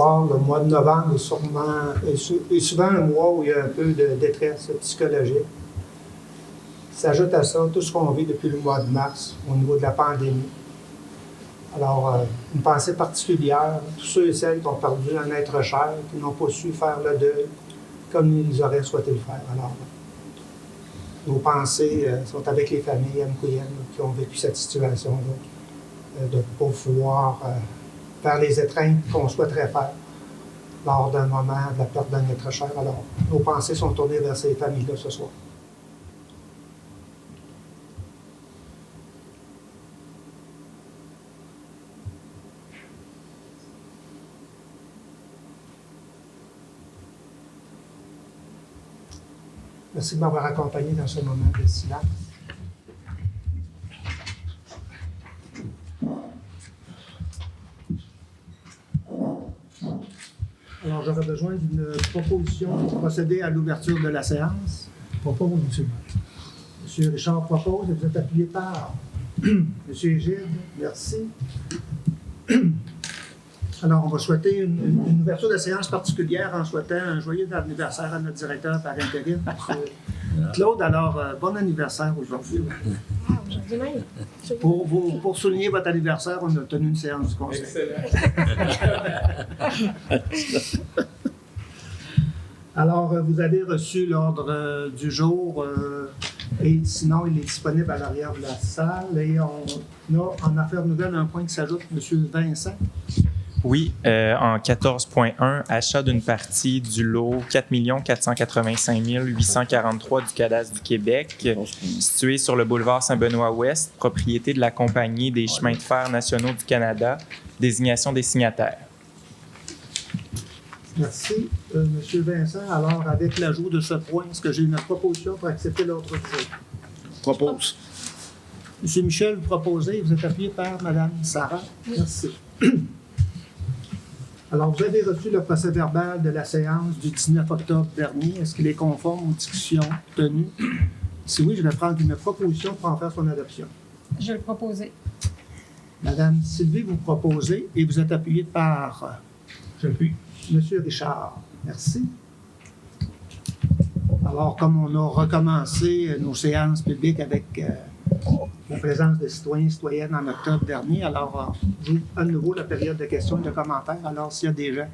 soir, le mois de novembre est souvent un mois où il y a un peu de détresse psychologique. S'ajoute à ça tout ce qu'on vit depuis le mois de mars au niveau de la pandémie. Alors, une pensée particulière, tous ceux et celles qui ont perdu un être cher, qui n'ont pas su faire le deuil comme ils auraient souhaité le faire. Alors, nos pensées sont avec les familles amkouyènes qui ont vécu cette situation-là, de ne pas pouvoir faire les étreintes qu'on souhaiterait faire lors d'un moment de la perte d'un être cher. Alors, nos pensées sont tournées vers ces familles-là ce soir. Merci de m'avoir accompagné dans ce moment de silence. Alors, j'aurais besoin d'une proposition pour procéder à l'ouverture de la séance. Propose, M. M. Richard propose et vous êtes appuyé par M. Égide. Merci. Alors, on va souhaiter une ouverture de séance particulière en souhaitant un joyeux anniversaire à notre directeur par intérim, M. Claude. Alors, bon anniversaire aujourd'hui. Aujourd'hui même. Pour souligner votre anniversaire, on a tenu une séance du conseil. Excellent. Alors, vous avez reçu l'ordre du jour et sinon, il est disponible à l'arrière de la salle. Et on a en affaires nouvelles un point qui s'ajoute, M. Vincent. Oui, en 14.1, achat d'une partie du lot 4 485 843 du cadastre du Québec, situé sur le boulevard Saint-Benoît-Ouest, propriété de la Compagnie des chemins de fer nationaux du Canada, désignation des signataires. Merci, M. Vincent. Alors, avec l'ajout de ce point, est-ce que j'ai une proposition pour accepter l'ordre du jour? Propose. M. Michel, vous proposez, vous êtes appuyé par Mme Sarah. Merci. Alors, vous avez reçu le procès-verbal de la séance du 19 octobre dernier. Est-ce qu'il est conforme aux discussions tenues? Si oui, je vais prendre une proposition pour en faire son adoption. Je vais le proposer. Madame Sylvie, vous proposez et vous êtes appuyé par J'appuie. Monsieur Richard. Merci. Alors, comme on a recommencé nos séances publiques avec la présence des citoyens et citoyennes en octobre dernier, alors j'ouvre à nouveau la période de questions et de commentaires. Alors, s'il y a des gens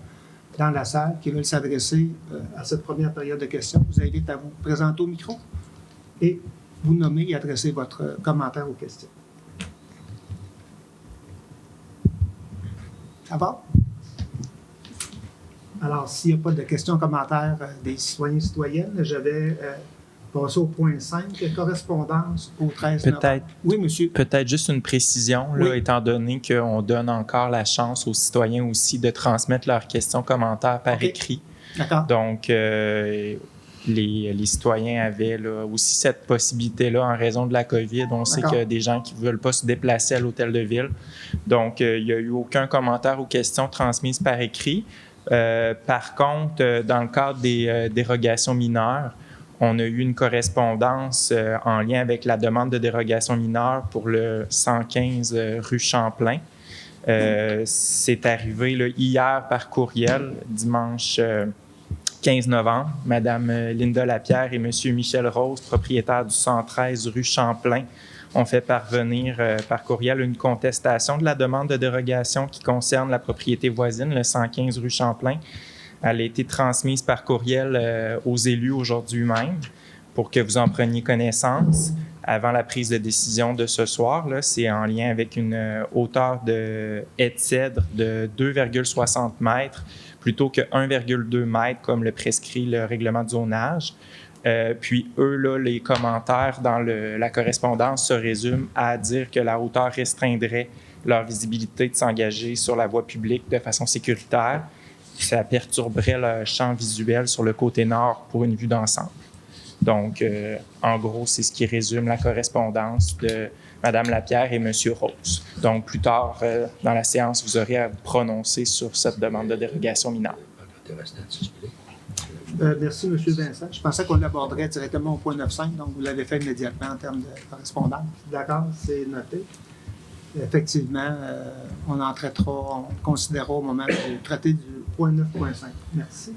dans la salle qui veulent s'adresser à cette première période de questions, je vous invite à vous présenter au micro et vous nommer et adresser votre commentaire aux questions. Ça va? Alors, s'il n'y a pas de questions, commentaires des citoyens et citoyennes, je vais passer au point 5, correspondance au 13 novembre. Oui, monsieur. Peut-être juste une précision, là, Oui. étant donné qu'on donne encore la chance aux citoyens aussi de transmettre leurs questions, commentaires par écrit. D'accord. Donc, les citoyens avaient là, aussi cette possibilité-là en raison de la COVID. On sait qu'il y a des gens qui ne veulent pas se déplacer à l'hôtel de ville. Donc, il n'y a eu aucun commentaire ou questions transmises par écrit. Par contre, dans le cadre des dérogations mineures, on a eu une correspondance en lien avec la demande de dérogation mineure pour le 115 rue Champlain. C'est arrivé là, hier par courriel, dimanche 15 novembre. Madame Linda Lapierre et Monsieur Michel Rose, propriétaires du 113 rue Champlain, ont fait parvenir par courriel une contestation de la demande de dérogation qui concerne la propriété voisine, le 115 rue Champlain. Elle a été transmise par courriel aux élus aujourd'hui même pour que vous en preniez connaissance avant la prise de décision de ce soir. Là, c'est en lien avec une hauteur de haie de cèdre de 2,60 mètres plutôt que 1,2 mètres comme le prescrit le règlement de zonage. Puis eux, là, les commentaires dans la correspondance se résument à dire que la hauteur restreindrait leur visibilité de s'engager sur la voie publique de façon sécuritaire. Ça perturberait le champ visuel sur le côté nord pour une vue d'ensemble. Donc, en gros, c'est ce qui résume la correspondance de Mme Lapierre et M. Rose. Donc, plus tard dans la séance, vous aurez à vous prononcer sur cette demande de dérogation mineure. Merci, M. Vincent. Je pensais qu'on l'aborderait directement au point 9.5, donc vous l'avez fait immédiatement en termes de correspondance. D'accord, c'est noté. effectivement, on en traitera, on le considérera au moment de traiter du point 9.5. Merci.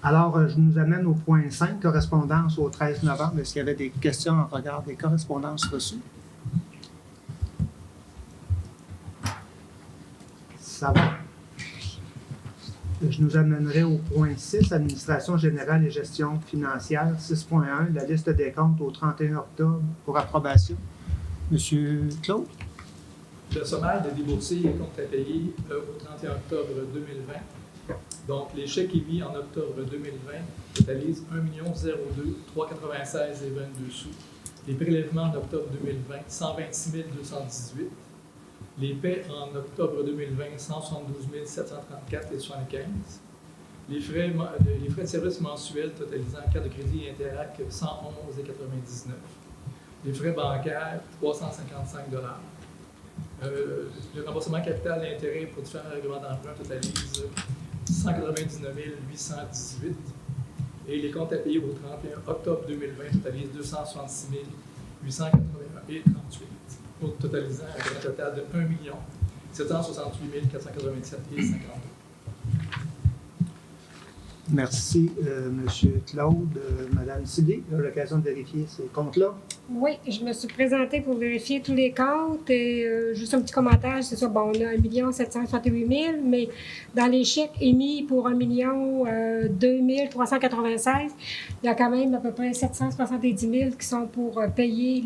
Alors, je nous amène au point 5, correspondance au 13 novembre. Est-ce qu'il y avait des questions en regard des correspondances reçues? Ça va. Je nous amènerai au point 6, administration générale et gestion financière. 6.1, la liste des comptes au 31 octobre pour approbation. Monsieur Claude? Le sommaire des déboursés et comptes à payer au 31 octobre 2020. Donc, les chèques émis en octobre 2020 totalisent 1 002 396 et 22 sous. Les prélèvements en octobre 2020, 126 218. Les paies en octobre 2020, 172 734 et 75. Les frais de services mensuels totalisant carte de crédit et Interac, 111 et 99. Les frais bancaires, 355 Le remboursement capital et intérêt pour différents règlements d'emprunt totalise 199 818. Et les comptes à payer au 31 octobre 2020 totalisent 266 881 et 38. Pour totalisant un grand total de 1 768 487 et 52. Merci, M. Claude. Madame Sylvie, a l'occasion de vérifier ces comptes-là. Oui, je me suis présentée pour vérifier tous les comptes et juste un petit commentaire, c'est ça, bon, on a 1 768 000, mais dans les chèques émis pour 1 2 396, il y a quand même à peu près 770 000 qui sont pour payer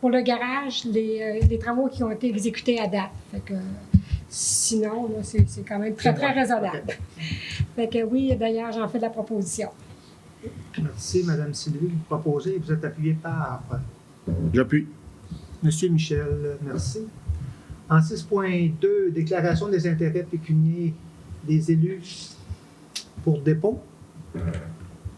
pour le garage, les travaux qui ont été exécutés à date. Fait que, sinon, là, c'est quand même très, très raisonnable. Okay. Fait que oui, d'ailleurs, j'en fais de la proposition. Merci, Mme Sylvie. Vous proposez et vous êtes appuyé par... J'appuie. Monsieur Michel, merci. En 6.2, déclaration des intérêts pécuniaires des élus pour dépôt.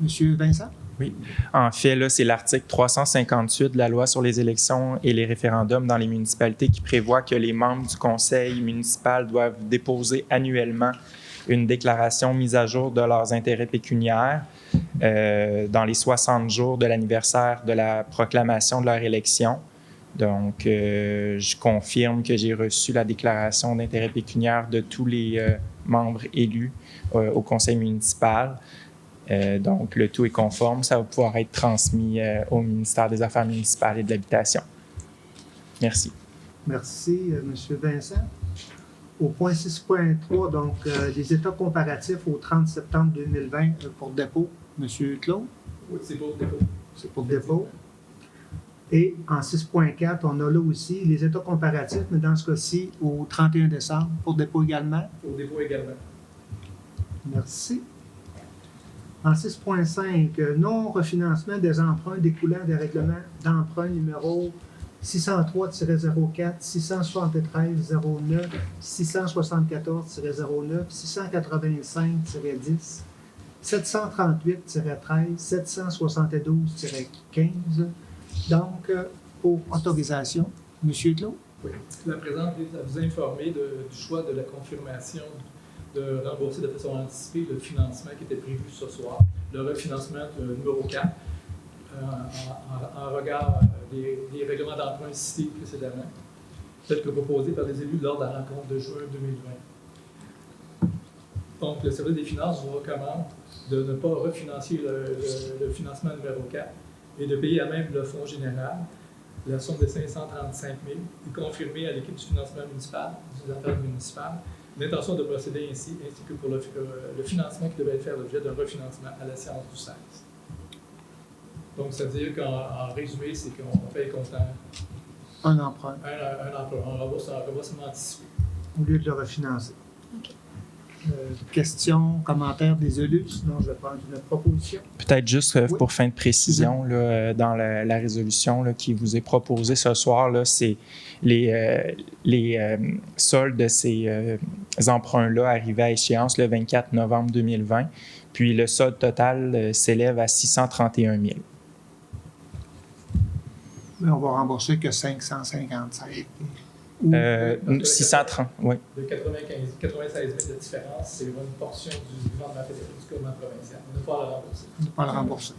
Monsieur Vincent? Oui. En fait, là, c'est l'article 358 de la loi sur les élections et les référendums dans les municipalités qui prévoit que les membres du conseil municipal doivent déposer annuellement une déclaration mise à jour de leurs intérêts pécuniaires dans les 60 jours de l'anniversaire de la proclamation de leur élection. Donc, je confirme que j'ai reçu la déclaration d'intérêts pécuniaires de tous les membres élus au conseil municipal. Donc, le tout est conforme. Ça va pouvoir être transmis au ministère des Affaires municipales et de l'Habitation. Merci. Merci, M. Vincent. Au point 6.3, donc, les états comparatifs au 30 septembre 2020 pour dépôt. M. Claude? Oui, c'est pour dépôt. C'est pour dépôt. Et en 6.4, on a là aussi les états comparatifs, mais dans ce cas-ci, au 31 décembre, pour dépôt également. Pour dépôt également. Merci. En 6.5, non-refinancement des emprunts découlant des règlements d'emprunt numéro 603-04, 673-09, 674-09, 685-10, 738-13, 772-15. Donc, pour autorisation, M. Claude? Oui. La présente vise à vous informer du choix de la confirmation de rembourser de façon anticipée le financement qui était prévu ce soir, le refinancement numéro 4, en regard des règlements d'emprunt cités précédemment, tel que proposé par les élus lors de la rencontre de juin 2020. Donc, le service des finances vous recommande de ne pas refinancer le financement numéro 4 et de payer à même le fonds général la somme de 535 000 et confirmer à l'équipe du financement municipal, des affaires municipales, l'intention de procéder ainsi que pour le financement qui devait faire l'objet d'un refinancement à la séance du 16. Donc, c'est-à-dire qu'en résumé, c'est qu'on paye comptant un emprunt. Un emprunt, un remboursement anticipé. Au lieu de le refinancer. OK. Questions, commentaires des élus? Sinon, je vais prendre une proposition. Peut-être juste pour fin de précision, là, dans la résolution là, qui vous est proposée ce soir, là, c'est les soldes de ces emprunts-là arrivaient à échéance le 24 novembre 2020, puis le solde total s'élève à 631 000. Mais on va rembourser que 555. 630, oui. De 96 000 de différence, c'est une portion du gouvernement fédéral du gouvernement provincial. On ne peut pas le rembourser. On ne peut pas le rembourser.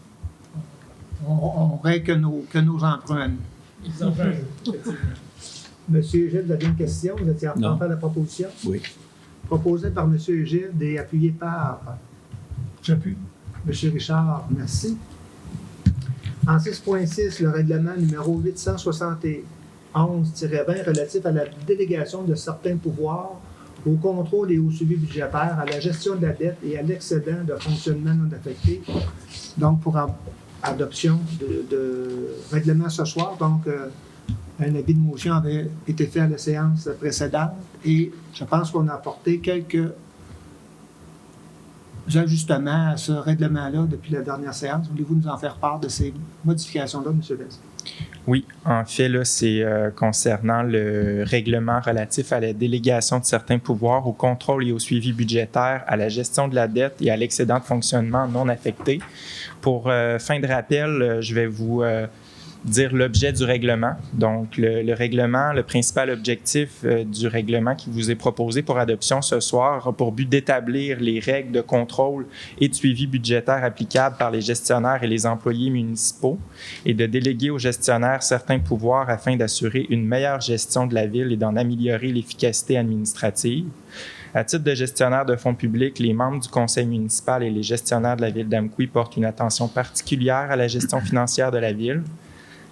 On règle que nos emprunts. Ils en font un jeu, effectivement. Monsieur Gilles, vous avez une question? Vous étiez en train de faire la proposition? Oui. Proposée par Monsieur Gilles et appuyée par J'appuie. Monsieur Richard. Merci. En 6.6, le règlement numéro 871-20 relatif à la délégation de certains pouvoirs au contrôle et au suivi budgétaire, à la gestion de la dette et à l'excédent de fonctionnement non affecté. Donc, pour adoption de règlement ce soir. Donc, un avis de motion avait été fait à la séance précédente et je pense qu'on a apporté quelques ajustements à ce règlement-là depuis la dernière séance. Voulez-vous nous en faire part de ces modifications-là, M. Vest? Oui, en fait, là, c'est concernant le règlement relatif à la délégation de certains pouvoirs au contrôle et au suivi budgétaire, à la gestion de la dette et à l'excédent de fonctionnement non affecté. Pour fin de rappel, je vais vous dire l'objet du règlement. Donc, le règlement, le principal objectif du règlement qui vous est proposé pour adoption ce soir a pour but d'établir les règles de contrôle et de suivi budgétaire applicables par les gestionnaires et les employés municipaux et de déléguer aux gestionnaires certains pouvoirs afin d'assurer une meilleure gestion de la ville et d'en améliorer l'efficacité administrative. À titre de gestionnaire de fonds publics, les membres du conseil municipal et les gestionnaires de la ville d'Amqui portent une attention particulière à la gestion financière de la ville.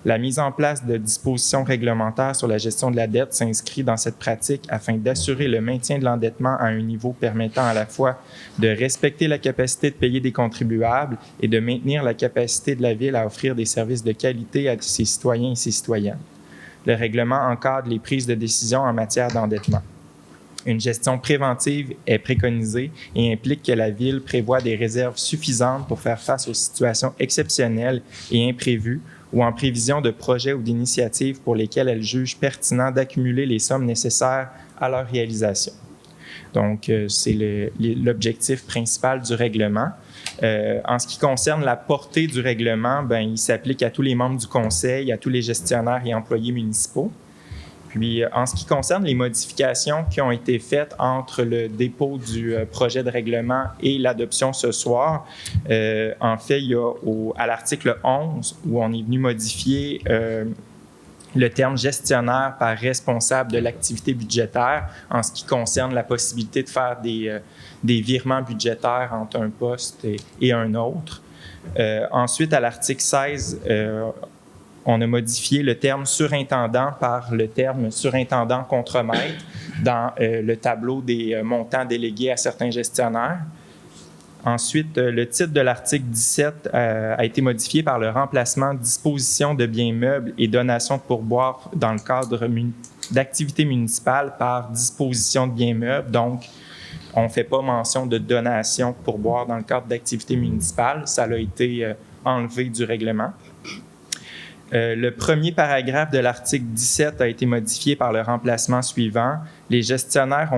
La mise en place de dispositions réglementaires sur la gestion de la dette s'inscrit dans cette pratique afin d'assurer le maintien de l'endettement à un niveau permettant à la fois de respecter la capacité de payer des contribuables et de maintenir la capacité de la ville à offrir des services de qualité à ses citoyens et ses citoyennes. Le règlement encadre les prises de décision en matière d'endettement. Une gestion préventive est préconisée et implique que la Ville prévoit des réserves suffisantes pour faire face aux situations exceptionnelles et imprévues ou en prévision de projets ou d'initiatives pour lesquels elle juge pertinent d'accumuler les sommes nécessaires à leur réalisation. Donc, c'est l'objectif principal du règlement. En ce qui concerne la portée du règlement, il s'applique à tous les membres du conseil, à tous les gestionnaires et employés municipaux. Puis, en ce qui concerne les modifications qui ont été faites entre le dépôt du projet de règlement et l'adoption ce soir, en fait, il y a à l'article 11 où on est venu modifier le terme gestionnaire par responsable de l'activité budgétaire en ce qui concerne la possibilité de faire des virements budgétaires entre un poste et un autre. Ensuite, à l'article 16, on a modifié le terme surintendant par le terme surintendant contremaître dans le tableau des montants délégués à certains gestionnaires. Ensuite, le titre de l'article 17 a été modifié par le remplacement disposition de biens meubles et donation de pourboires dans le cadre d'activités municipales par disposition de biens meubles. Donc, on ne fait pas mention de donation de pourboires dans le cadre d'activités municipales. Ça a été enlevé du règlement. Le premier paragraphe de l'article 17 a été modifié par le remplacement suivant. Les gestionnaires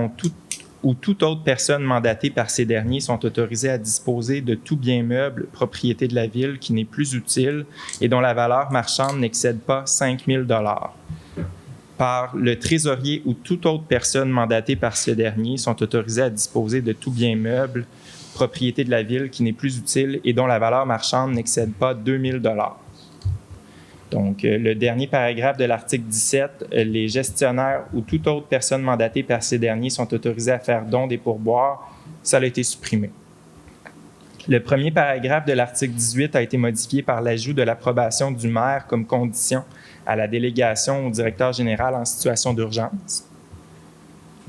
ou toute autre personne mandatée par ces derniers sont autorisés à disposer de tout bien meuble, propriété de la ville, qui n'est plus utile et dont la valeur marchande n'excède pas 5 000 $. Par le trésorier ou toute autre personne mandatée par ce dernier sont autorisés à disposer de tout bien meuble, propriété de la ville, qui n'est plus utile et dont la valeur marchande n'excède pas 2 000 $. Donc, le dernier paragraphe de l'article 17, les gestionnaires ou toute autre personne mandatée par ces derniers sont autorisés à faire don des pourboires. Ça a été supprimé. Le premier paragraphe de l'article 18 a été modifié par l'ajout de l'approbation du maire comme condition à la délégation au directeur général en situation d'urgence.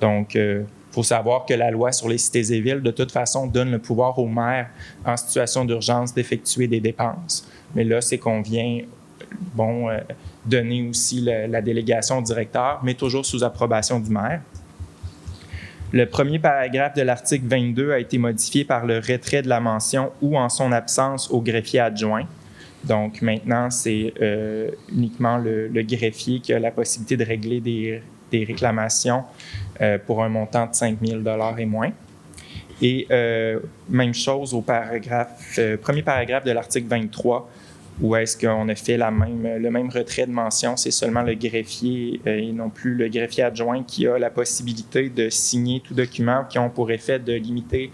Donc, il faut savoir que la loi sur les cités et villes, de toute façon, donne le pouvoir au maire en situation d'urgence d'effectuer des dépenses. Mais là, c'est qu'on vient donner aussi la délégation au directeur, mais toujours sous approbation du maire. Le premier paragraphe de l'article 22 a été modifié par le retrait de la mention « ou en son absence au greffier adjoint ». Donc maintenant, c'est uniquement le greffier qui a la possibilité de régler des réclamations pour un montant de 5 000 $ et moins. Et même chose au premier paragraphe de l'article 23, où est-ce qu'on a fait le même retrait de mention, c'est seulement le greffier et non plus le greffier adjoint qui a la possibilité de signer tout document qui ont pour effet de limiter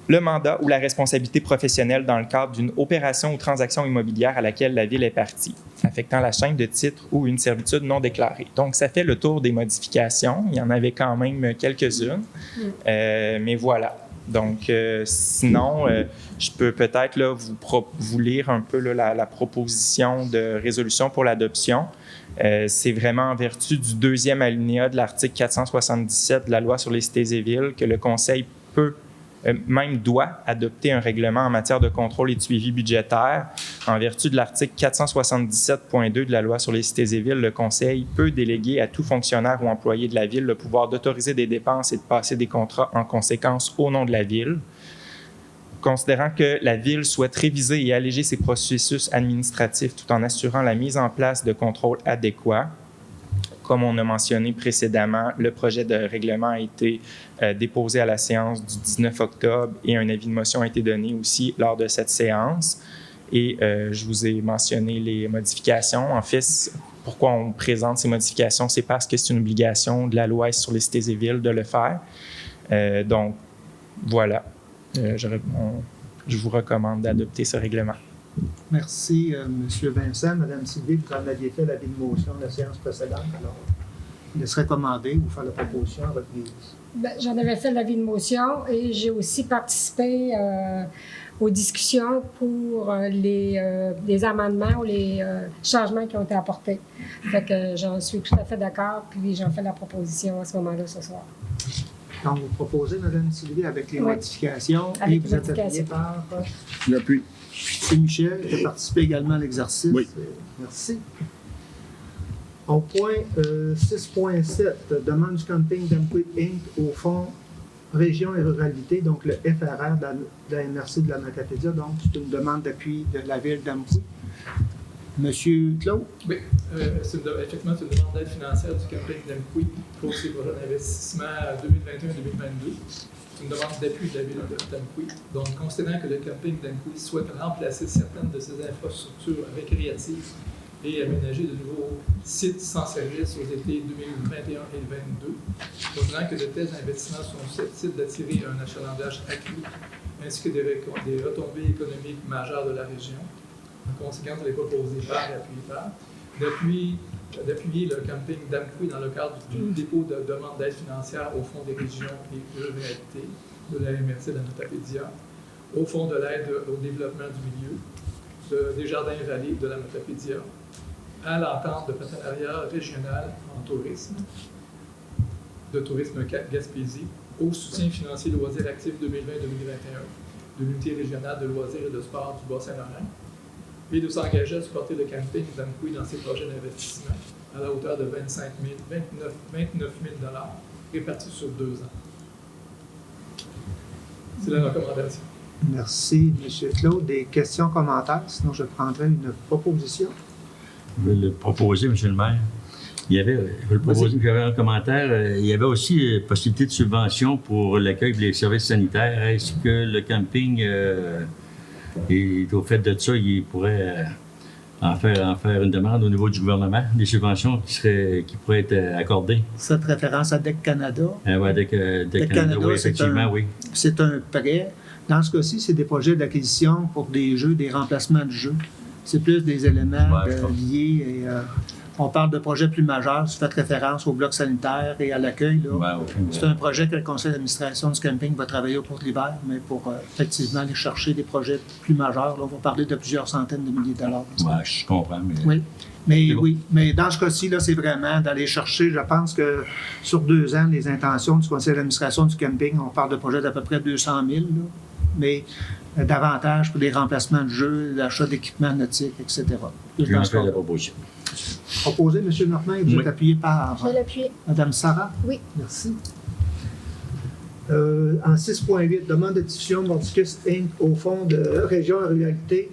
le mandat ou la responsabilité professionnelle dans le cadre d'une opération ou transaction immobilière à laquelle la Ville est partie, affectant la chaîne de titres ou une servitude non déclarée. Donc, ça fait le tour des modifications. Il y en avait quand même quelques-unes, mais voilà. Donc, sinon, je peux peut-être là, vous lire un peu là, la proposition de résolution pour l'adoption. C'est vraiment en vertu du 2e alinéa de l'article 477 de la loi sur les cités et villes que le Conseil peut, même doit, adopter un règlement en matière de contrôle et de suivi budgétaire. En vertu de l'article 477.2 de la loi sur les cités et villes, le Conseil peut déléguer à tout fonctionnaire ou employé de la Ville le pouvoir d'autoriser des dépenses et de passer des contrats en conséquence au nom de la Ville. Considérant que la Ville souhaite réviser et alléger ses processus administratifs tout en assurant la mise en place de contrôles adéquats, comme on a mentionné précédemment, le projet de règlement a été déposé à la séance du 19 octobre et un avis de motion a été donné aussi lors de cette séance. Et je vous ai mentionné les modifications. En fait, pourquoi on présente ces modifications? C'est parce que c'est une obligation de la loi sur les cités et villes de le faire. Donc, voilà. Je vous recommande d'adopter ce règlement. Merci, M. Vincent. Mme Sylvie, vous en aviez fait l'avis de motion de la séance précédente. Alors, il laisserait commander ou faire la proposition à votre guise. Bien, j'en avais fait l'avis de motion et j'ai aussi participé aux discussions pour les amendements ou les changements qui ont été apportés. Fait que j'en suis tout à fait d'accord, puis j'en fais la proposition à ce moment-là ce soir. Donc, vous proposez, Mme Sylvie, avec les modifications, avec et vous êtes appuyé par... J'appuie. C'est Michel qui a participé également à l'exercice. Oui. Merci. Au point 6.7, demande du Camping d'Amqui Inc. au Fonds Région et Ruralité, donc le FRR de la MRC de la Matapédia. Donc, c'est une demande d'appui de la Ville d'Amqui. Monsieur Claude? Oui, effectivement, c'est une demande d'aide financière du Camping d'Amqui pour ses projets d'investissement 2021-2022. C'est une demande d'appui de la Ville d'Amqui. Donc, considérant que le Camping d'Amqui souhaite remplacer certaines de ses infrastructures récréatives et aménager de nouveaux sites sans service aux étés 2021 et 2022, considérant que de tels investissements sont susceptibles d'attirer un achalandage accru ainsi que des retombées économiques majeures de la région. En conséquence, elle est proposée par et appuyée par d'appuyer le Camping d'Amqui dans le cadre du dépôt de demande d'aide financière au Fonds des régions et ruralités de la MRC de la Matapédia, au Fonds de l'aide au développement du milieu, des Jardins-Vallées de la Matapédia, à l'entente de partenariat régional en tourisme, de tourisme Gaspésie, au soutien financier loisirs actifs 2020-2021 de l'unité régionale de loisirs et de sport du Bas-Saint-Laurent, et de s'engager à supporter le Camping d'Amqui dans ses projets d'investissement à la hauteur de 29 000 $ répartis sur 2 ans. C'est la recommandation. Merci, M. Claude. Des questions, commentaires? Sinon, je prendrai une proposition. Je vais le proposer, M. le maire. J'avais un commentaire. Il y avait aussi possibilité de subvention pour l'accueil des services sanitaires. Est-ce que le camping, et au fait de ça, il pourrait en faire une demande au niveau du gouvernement, des subventions qui pourraient être accordées? Cette référence à DEC Canada. Oui, DEC Canada, oui, effectivement, oui. C'est un prêt. Dans ce cas-ci, c'est des projets d'acquisition pour des jeux, des remplacements de jeux. C'est plus des éléments liés. Et, on parle de projets plus majeurs. Tu fais référence au bloc sanitaire et à l'accueil. C'est un projet que le conseil d'administration du camping va travailler au cours de l'hiver, mais pour effectivement aller chercher des projets plus majeurs. Là, on va parler de plusieurs centaines de milliers de dollars. Oui, je comprends. Mais... Mais dans ce cas-ci, là, c'est vraiment d'aller chercher, je pense que sur 2 ans, les intentions du conseil d'administration du camping, on parle de projets d'à peu près 200 000, là, mais davantage pour des remplacements de jeux, l'achat d'équipements nautiques, etc. Je vais en faire la proposition. Proposé, M. Normand, et vous êtes appuyé par... Je vais l'appuyer. Mme Sarah? Oui. Merci. En 6.8, demande de diffusion Mordicus Inc. au Fonds de Région et Ruralité,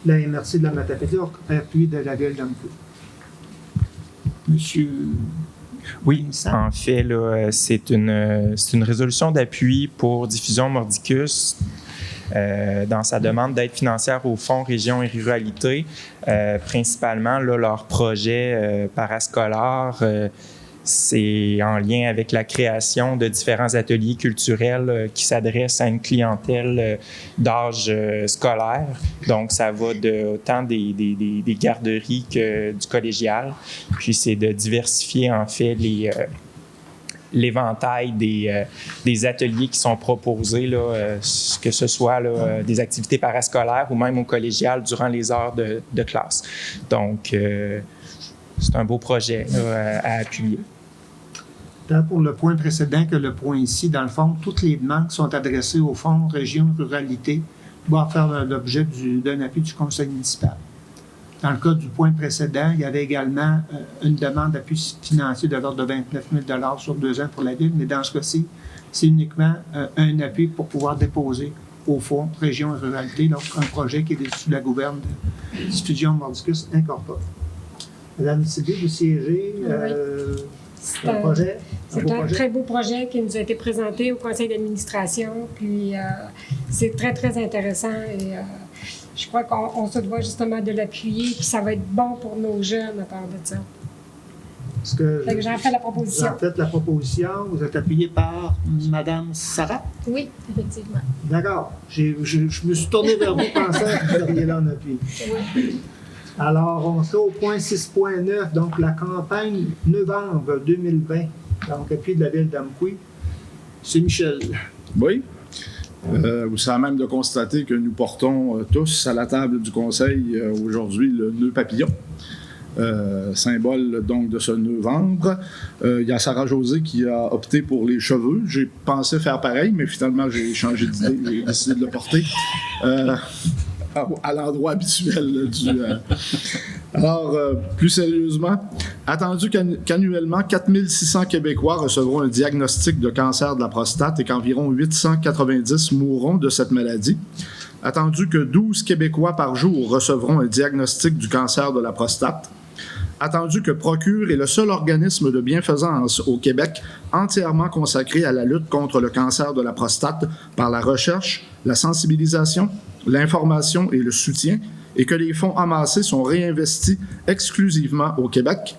la MRC de la Matapédia, appuyé de la Ville d'Amqui. Monsieur... Oui, en fait, là, c'est une résolution d'appui pour Diffusion Mordicus dans sa demande d'aide financière au Fonds Région et Ruralité, principalement là, leur projet parascolaire c'est en lien avec la création de différents ateliers culturels qui s'adressent à une clientèle d'âge scolaire. Donc, ça va autant des garderies que du collégial. Puis, c'est de diversifier, en fait, l'éventail des ateliers qui sont proposés, là, que ce soit là, des activités parascolaires ou même au collégial durant les heures de classe. Donc, c'est un beau projet là, à appuyer. Tant pour le point précédent que le point ici, dans le fond, toutes les demandes qui sont adressées au Fonds Région Ruralité doivent faire l'objet d'un appui du conseil municipal. Dans le cas du point précédent, il y avait également une demande d'appui financier de l'ordre de 29 000 sur 2 ans pour la Ville, mais dans ce cas-ci, c'est uniquement un appui pour pouvoir déposer au Fonds Région Ruralité, donc un projet qui est sous la gouverne de Diffusion Mordicus Incorpore. Madame Sylvie, vous siégez. C'est un très beau projet qui nous a été présenté au conseil d'administration, puis c'est très, très intéressant et je crois qu'on se doit justement de l'appuyer, puis ça va être bon pour nos jeunes à part de ça. Fait que j'en fais la proposition. Vous en faites la proposition, vous êtes appuyé par Mme Sarah? Oui, effectivement. D'accord. Je me suis tourné vers vous pensant que vous seriez là en appui. Oui. Alors, on sera au point 6.9, donc la campagne novembre 2020, donc appui de la ville d'Amqui. C'est Michel. Oui. Vous savez même de constater que nous portons tous à la table du conseil aujourd'hui le nœud papillon. Symbole donc de ce novembre. Il y a Sarah José qui a opté pour les cheveux. J'ai pensé faire pareil, mais finalement j'ai changé d'idée. J'ai décidé de le porter à l'endroit habituel du... Alors, plus sérieusement, attendu qu'annuellement, 4600 Québécois recevront un diagnostic de cancer de la prostate et qu'environ 890 mourront de cette maladie. Attendu que 12 Québécois par jour recevront un diagnostic du cancer de la prostate. Attendu que Procure est le seul organisme de bienfaisance au Québec entièrement consacré à la lutte contre le cancer de la prostate par la recherche, la sensibilisation, l'information et le soutien, et que les fonds amassés sont réinvestis exclusivement au Québec.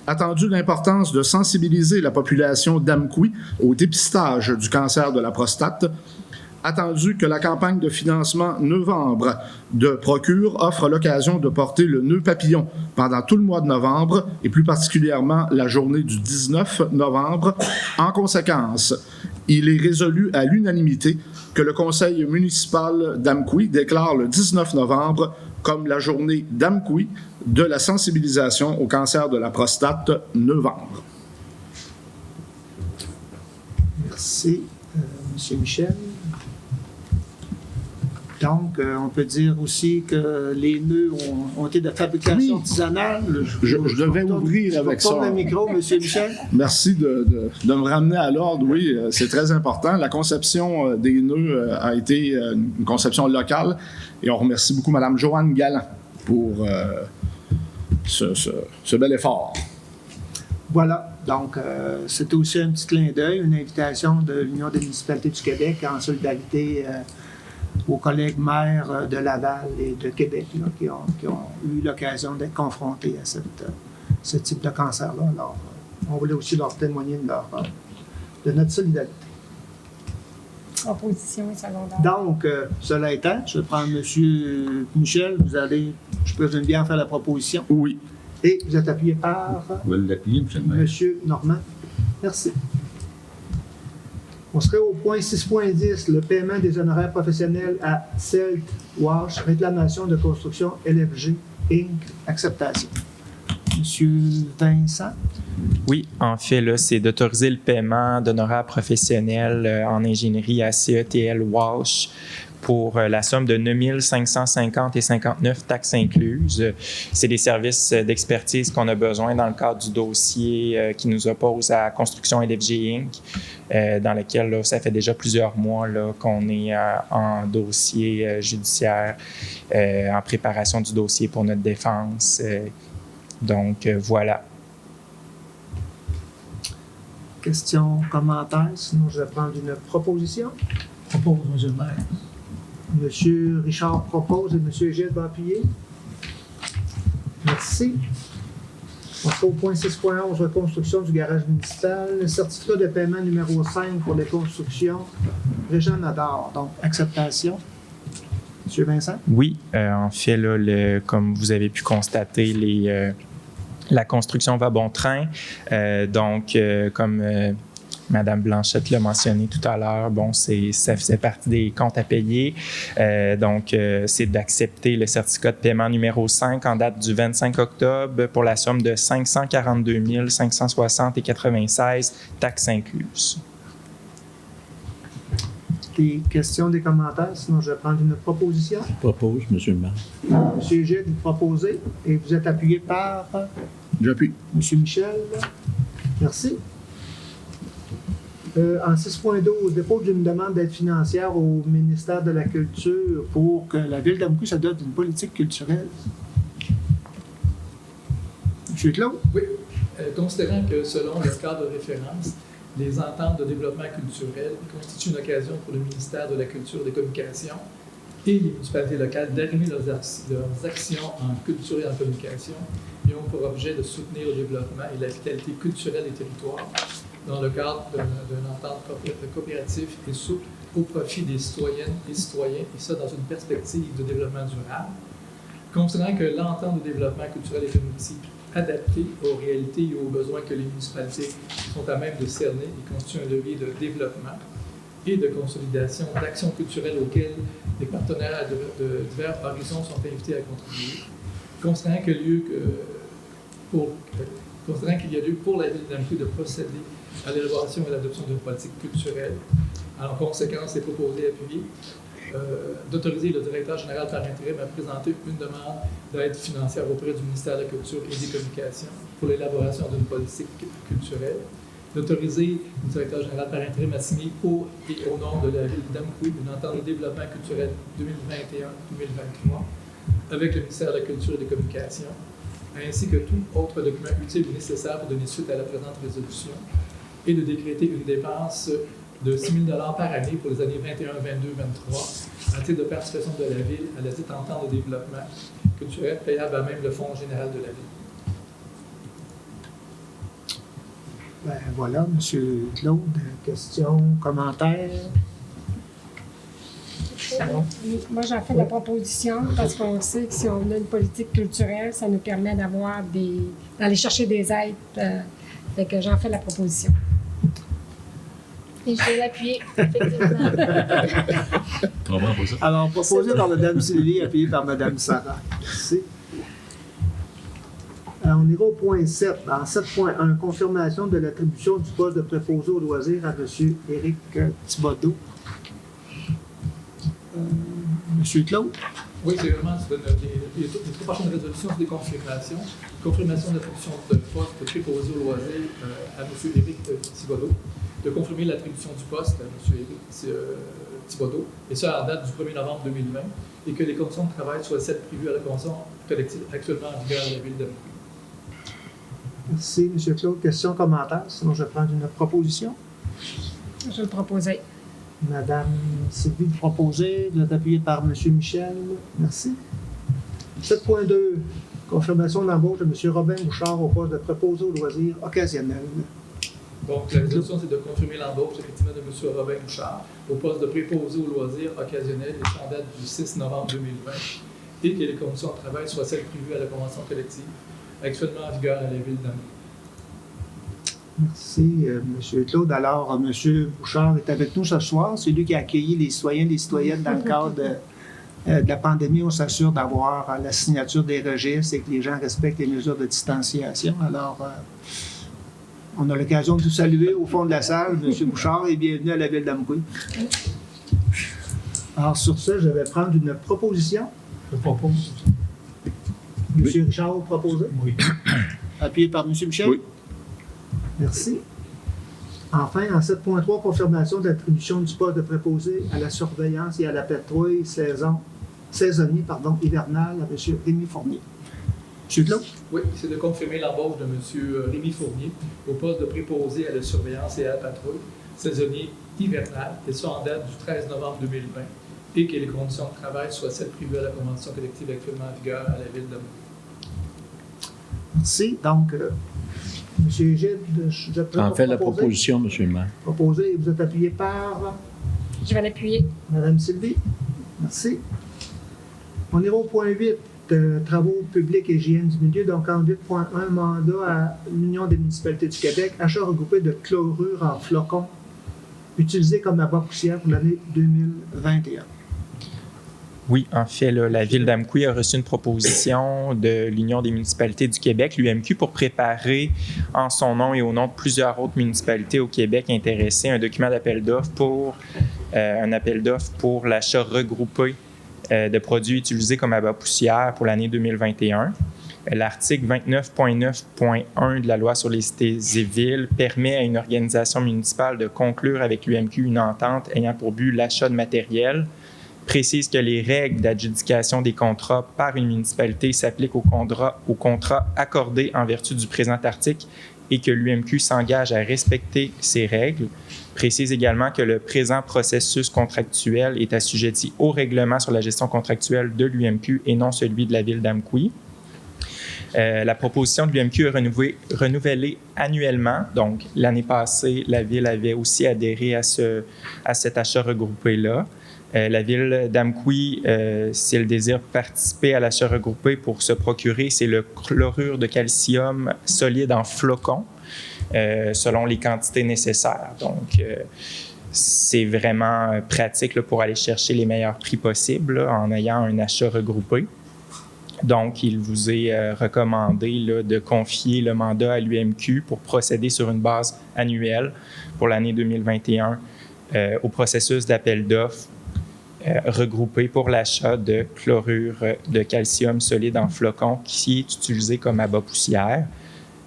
Attendu l'importance de sensibiliser la population d'Amqui au dépistage du cancer de la prostate. Attendu que la campagne de financement novembre de Procure offre l'occasion de porter le nœud papillon pendant tout le mois de novembre et plus particulièrement la journée du 19 novembre. En conséquence, il est résolu à l'unanimité que le conseil municipal d'Amqui déclare le 19 novembre comme la journée d'Amqui de la sensibilisation au cancer de la prostate novembre. Merci, M. Michel. Donc, on peut dire aussi que les nœuds ont été de fabrication artisanale. Je devais ouvrir avec ça. Je le micro, M. Michel. Merci de me ramener à l'ordre. Oui, c'est très important. La conception des nœuds a été une conception locale et on remercie beaucoup Mme Joanne Galland pour ce bel effort. Voilà. Donc, c'était aussi un petit clin d'œil, une invitation de l'Union des municipalités du Québec en solidarité aux collègues maires de Laval et de Québec là, qui ont eu l'occasion d'être confrontés à ce type de cancer-là. Alors, on voulait aussi leur témoigner de notre solidarité. Opposition et secondaire. Donc, cela étant, je vais prendre M. Michel. Je présume bien faire la proposition. Oui. Et vous êtes appuyé par... Vous voulez l'appuyer, M. M. Normand. Merci. On serait au point 6.10, le paiement des honoraires professionnels à CELT Wash, réclamation de construction LFG Inc. Acceptation. Monsieur Vincent? Oui, en fait, là, c'est d'autoriser le paiement d'honoraires professionnels en ingénierie à CETL Wash pour la somme de 9 550,59 taxes incluses. C'est des services d'expertise qu'on a besoin dans le cadre du dossier qui nous oppose à Construction LFG Inc., dans lequel là, ça fait déjà plusieurs mois là, qu'on est en dossier judiciaire, en préparation du dossier pour notre défense. Donc, voilà. Questions, commentaires? Sinon, je vais prendre une proposition. Propose, M. le maire. M. Richard propose et M. Gilles va appuyer. Merci. On se au point 6.11, reconstruction du garage municipal. Le certificat de paiement numéro 5 pour les constructions. Régent Nadar, donc acceptation. Monsieur Vincent? Oui, en fait, là, comme vous avez pu constater, la construction va bon train. Comme Mme Blanchette l'a mentionné tout à l'heure, bon, ça faisait partie des comptes à payer. C'est d'accepter le certificat de paiement numéro 5 en date du 25 octobre pour la somme de 542 560,96, taxes incluses. Des questions, des commentaires? Sinon, je vais prendre une proposition. Je propose, M. le maire. Monsieur Gilles, vous proposez et vous êtes appuyé par J'appuie. Monsieur Michel. Merci. En 6.12, dépôt d'une demande d'aide financière au ministère de la Culture pour que la Ville d'Amqui se dote d'une politique culturelle. Monsieur Claude? Oui. Considérant que selon le cadre de référence, les ententes de développement culturel constituent une occasion pour le ministère de la Culture et des Communications et les municipalités locales d'arrimer leurs actions en culture et en communication et ont pour objet de soutenir le développement et la vitalité culturelle des territoires dans le cadre d'une entente coopérative et souple au profit des citoyennes et citoyens, et ça dans une perspective de développement durable. Considérant que l'entente de développement culturel est une outil adapté aux réalités et aux besoins que les municipalités sont à même de cerner et constitue un levier de développement et de consolidation d'actions culturelles auxquelles les partenaires de divers horizons sont invités à contribuer. Considérant qu'il y a lieu pour la Ville d'Amqui de procéder à l'élaboration et à l'adoption d'une politique culturelle, en conséquence, c'est proposé et appuyé d'autoriser le directeur général par intérim à présenter une demande d'aide financière auprès du ministère de la Culture et des Communications pour l'élaboration d'une politique culturelle, d'autoriser le directeur général par intérim à signer pour et au nom de la Ville d'Amqui une entente de développement culturel 2021-2023 avec le ministère de la Culture et des Communications, ainsi que tout autre document utile ou nécessaire pour donner suite à la présente résolution, et de décréter une dépense de 6 000 $ par année pour les années 21, 22, 23, à titre de participation de la Ville à la dite entente de développement culturel payable à même le Fonds général de la Ville. Ben voilà, M. Claude, questions, commentaires? Moi, j'en fais la proposition parce qu'on sait que si on a une politique culturelle, ça nous permet d'aller chercher des aides. Fait que j'en fais la proposition. Et je vais l'appuyer, effectivement. Alors, proposé par Mme Sylvie, appuyé par Mme Sarah. Merci. Alors, on ira au point 7. En 7.1, confirmation de l'attribution du poste de préposé aux loisirs à M. Éric Thibodeau. M. Claude? Oui, c'est vraiment les trois prochaines résolutions, c'est des confirmations. Confirmation de l'attribution de poste de préposé aux loisirs à M. Éric Thibodeau. De confirmer l'attribution du poste à M. Éric Thibodeau, et ça en date du 1er novembre 2020, et que les conditions de travail soient celles prévues à la convention collective actuellement en vigueur à la Ville d'Amqui. Merci, M. Claude. Questions, commentaires? Sinon, je vais prendre une proposition. Je le proposais. Madame Sylvie, vous proposez. Vous êtes appuyée par M. Michel. Merci. 7.2. Confirmation d'embauche de M. Robin Bouchard au poste de préposé aux loisirs occasionnels. Donc, la résolution, c'est de confirmer l'embauche effectivement de M. Robin Bouchard au poste de préposé aux loisirs occasionnels et en date du 6 novembre 2020, et que les conditions de travail soient celles prévues à la convention collective actuellement en vigueur à la Ville d'Amqui. Merci, M. Claude. Alors, M. Bouchard est avec nous ce soir. C'est lui qui a accueilli les citoyens et les citoyennes dans le cadre de la pandémie. On s'assure d'avoir la signature des registres et que les gens respectent les mesures de distanciation. Alors, on a l'occasion de vous saluer au fond de la salle, M. Bouchard, et bienvenue à la Ville d'Amqui. Alors, sur ce, je vais prendre une proposition. Je propose. M. Richard, vous proposez? Oui. Appuyé par M. Michel? Oui. Merci. Enfin, en 7.3, confirmation de l'attribution du poste de préposé à la surveillance et à la patrouille saisonnier hivernale à M. Rémi Fournier. M. Claude? Oui, c'est de confirmer l'embauche de M. Rémi Fournier au poste de préposé à la surveillance et à la patrouille saisonnier hivernal, et ça en date du 13 novembre 2020, et que les conditions de travail soient celles prévues à la convention collective actuellement en vigueur à la Ville d'Amqui. Merci. Donc, M. Gide, je peux En fait, la proposer. proposition, M. le maire. Proposé, et vous êtes appuyé par Je vais l'appuyer. Mme Sylvie. Merci. On ira au point 8, travaux publics et hygiène du milieu. Donc, en 8.1, mandat à l'Union des municipalités du Québec, achat regroupé de chlorure en flocons utilisé comme abat poussière pour l'année 2021. Oui, en fait, là, la Ville d'Amqui a reçu une proposition de l'Union des municipalités du Québec, l'UMQ, pour préparer en son nom et au nom de plusieurs autres municipalités au Québec intéressées un document d'appel d'offres pour l'achat regroupé de produits utilisés comme abat poussière pour l'année 2021. L'article 29.9.1 de la loi sur les cités et villes permet à une organisation municipale de conclure avec l'UMQ une entente ayant pour but l'achat de matériel, précise que les règles d'adjudication des contrats par une municipalité s'appliquent aux contrats accordés en vertu du présent article et que l'UMQ s'engage à respecter ces règles. Précise également que le présent processus contractuel est assujetti au règlement sur la gestion contractuelle de l'UMQ et non celui de la Ville d'Amqui. La proposition de l'UMQ est renouvelée annuellement. Donc, l'année passée, la Ville avait aussi adhéré à cet achat regroupé-là. La Ville d'Amqui, si elle désire participer à l'achat regroupé pour se procurer, c'est le chlorure de calcium solide en flocons, selon les quantités nécessaires. Donc, c'est vraiment pratique là, pour aller chercher les meilleurs prix possibles là, en ayant un achat regroupé. Donc, il vous est recommandé là, de confier le mandat à l'UMQ pour procéder sur une base annuelle pour l'année 2021 au processus d'appel d'offres regroupé pour l'achat de chlorure de calcium solide en flocons qui est utilisé comme abat poussière.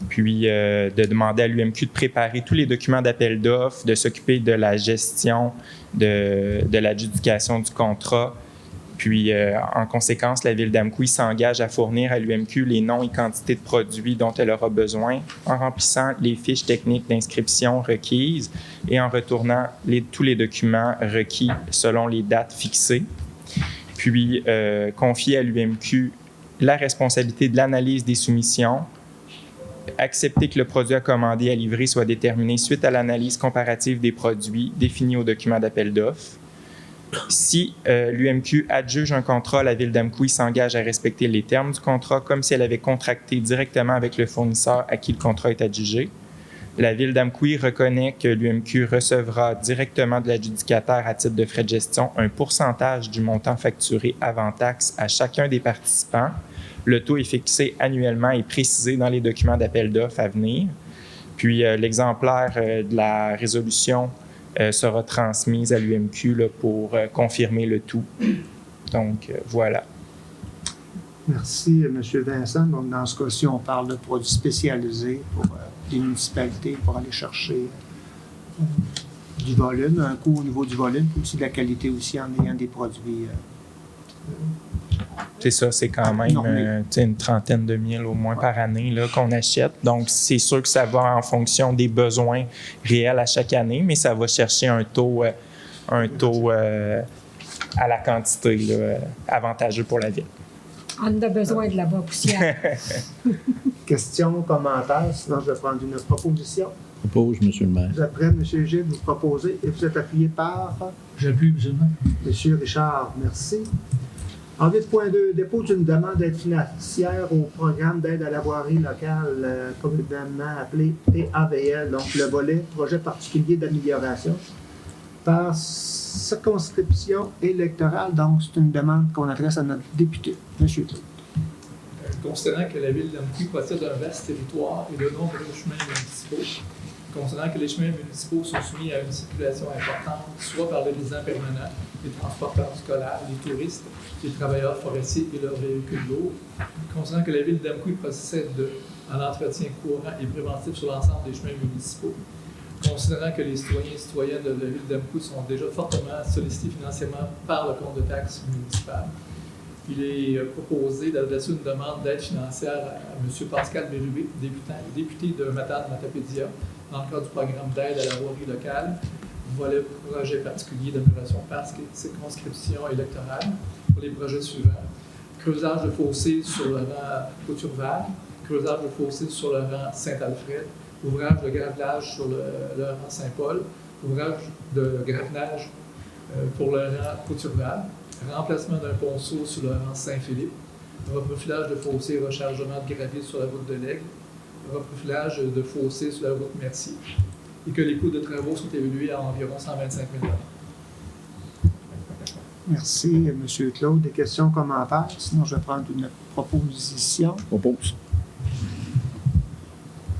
Puis, de demander à l'UMQ de préparer tous les documents d'appel d'offres, de s'occuper de la gestion de l'adjudication du contrat. Puis, en conséquence, la Ville d'Amqui s'engage à fournir à l'UMQ les noms et quantités de produits dont elle aura besoin en remplissant les fiches techniques d'inscription requises et en retournant tous les documents requis selon les dates fixées. Puis, confier à l'UMQ la responsabilité de l'analyse des soumissions, accepter que le produit à commander et à livrer soit déterminé suite à l'analyse comparative des produits définis au document d'appel d'offres. Si l'UMQ adjuge un contrat, la Ville d'Amqui s'engage à respecter les termes du contrat comme si elle avait contracté directement avec le fournisseur à qui le contrat est adjugé. La Ville d'Amqui reconnaît que l'UMQ recevra directement de l'adjudicataire à titre de frais de gestion un pourcentage du montant facturé avant taxe à chacun des participants. Le taux est fixé annuellement et précisé dans les documents d'appel d'offres à venir. Puis l'exemplaire de la résolution sera transmise à l'UMQ là, pour confirmer le tout. Donc, voilà. Merci, M. Vincent. Donc, dans ce cas-ci, on parle de produits spécialisés pour les municipalités pour aller chercher du volume, un coût au niveau du volume, puis aussi de la qualité aussi en ayant des produits. C'est ça, c'est quand même une trentaine de mille au moins par année là, qu'on achète. Donc, c'est sûr que ça va en fonction des besoins réels à chaque année, mais ça va chercher un taux à la quantité là, avantageux pour la Ville. On a besoin de la bas poussière. Questions, commentaires, sinon je vais prendre une proposition. Propose, M. le maire. Vous êtes prêt, M. Gilles, vous proposez et vous êtes appuyé par J'appuie, M. le maire. M. Richard. Merci. En 8.2, dépôt d'une demande d'aide financière au programme d'aide à la voirie locale, communément appelé PAVL, donc le volet projet particulier d'amélioration, par circonscription électorale. Donc, c'est une demande qu'on adresse à notre député. Monsieur. Considérant que la Ville d'Amqui possède un vaste territoire et de nombreux chemins municipaux, considérant que les chemins municipaux sont soumis à une circulation importante, soit par les résidents permanents, les transporteurs scolaires, les touristes, les travailleurs forestiers et leurs véhicules lourds, considérant que la Ville d'Amqui possède un entretien courant et préventif sur l'ensemble des chemins municipaux, considérant que les citoyens et citoyennes de la Ville d'Amqui sont déjà fortement sollicités financièrement par le compte de taxes municipales, il est proposé d'adresser une demande d'aide financière à M. Pascal Bérubé, député de Matane-Matapédia, dans le cadre du programme d'aide à la voirie locale, volet projet particulier d'amélioration par circonscription électorale pour les projets suivants. Creusage de fossés sur le rang Couture-Val, creusage de fossés sur le rang Saint-Alfred, ouvrage de gravelage sur le rang Saint-Paul, ouvrage de gravelage pour le rang Couturval, remplacement d'un ponceau sur le rang Saint-Philippe, reprofilage de fossés et rechargement de gravier sur la route de l'Aigle, reprofilage de fossés sur la route Mercier, et que les coûts de travaux sont évalués à environ 125 000 $. Merci, M. Claude. Des questions, commentaires? Sinon, je vais prendre une proposition. Propose.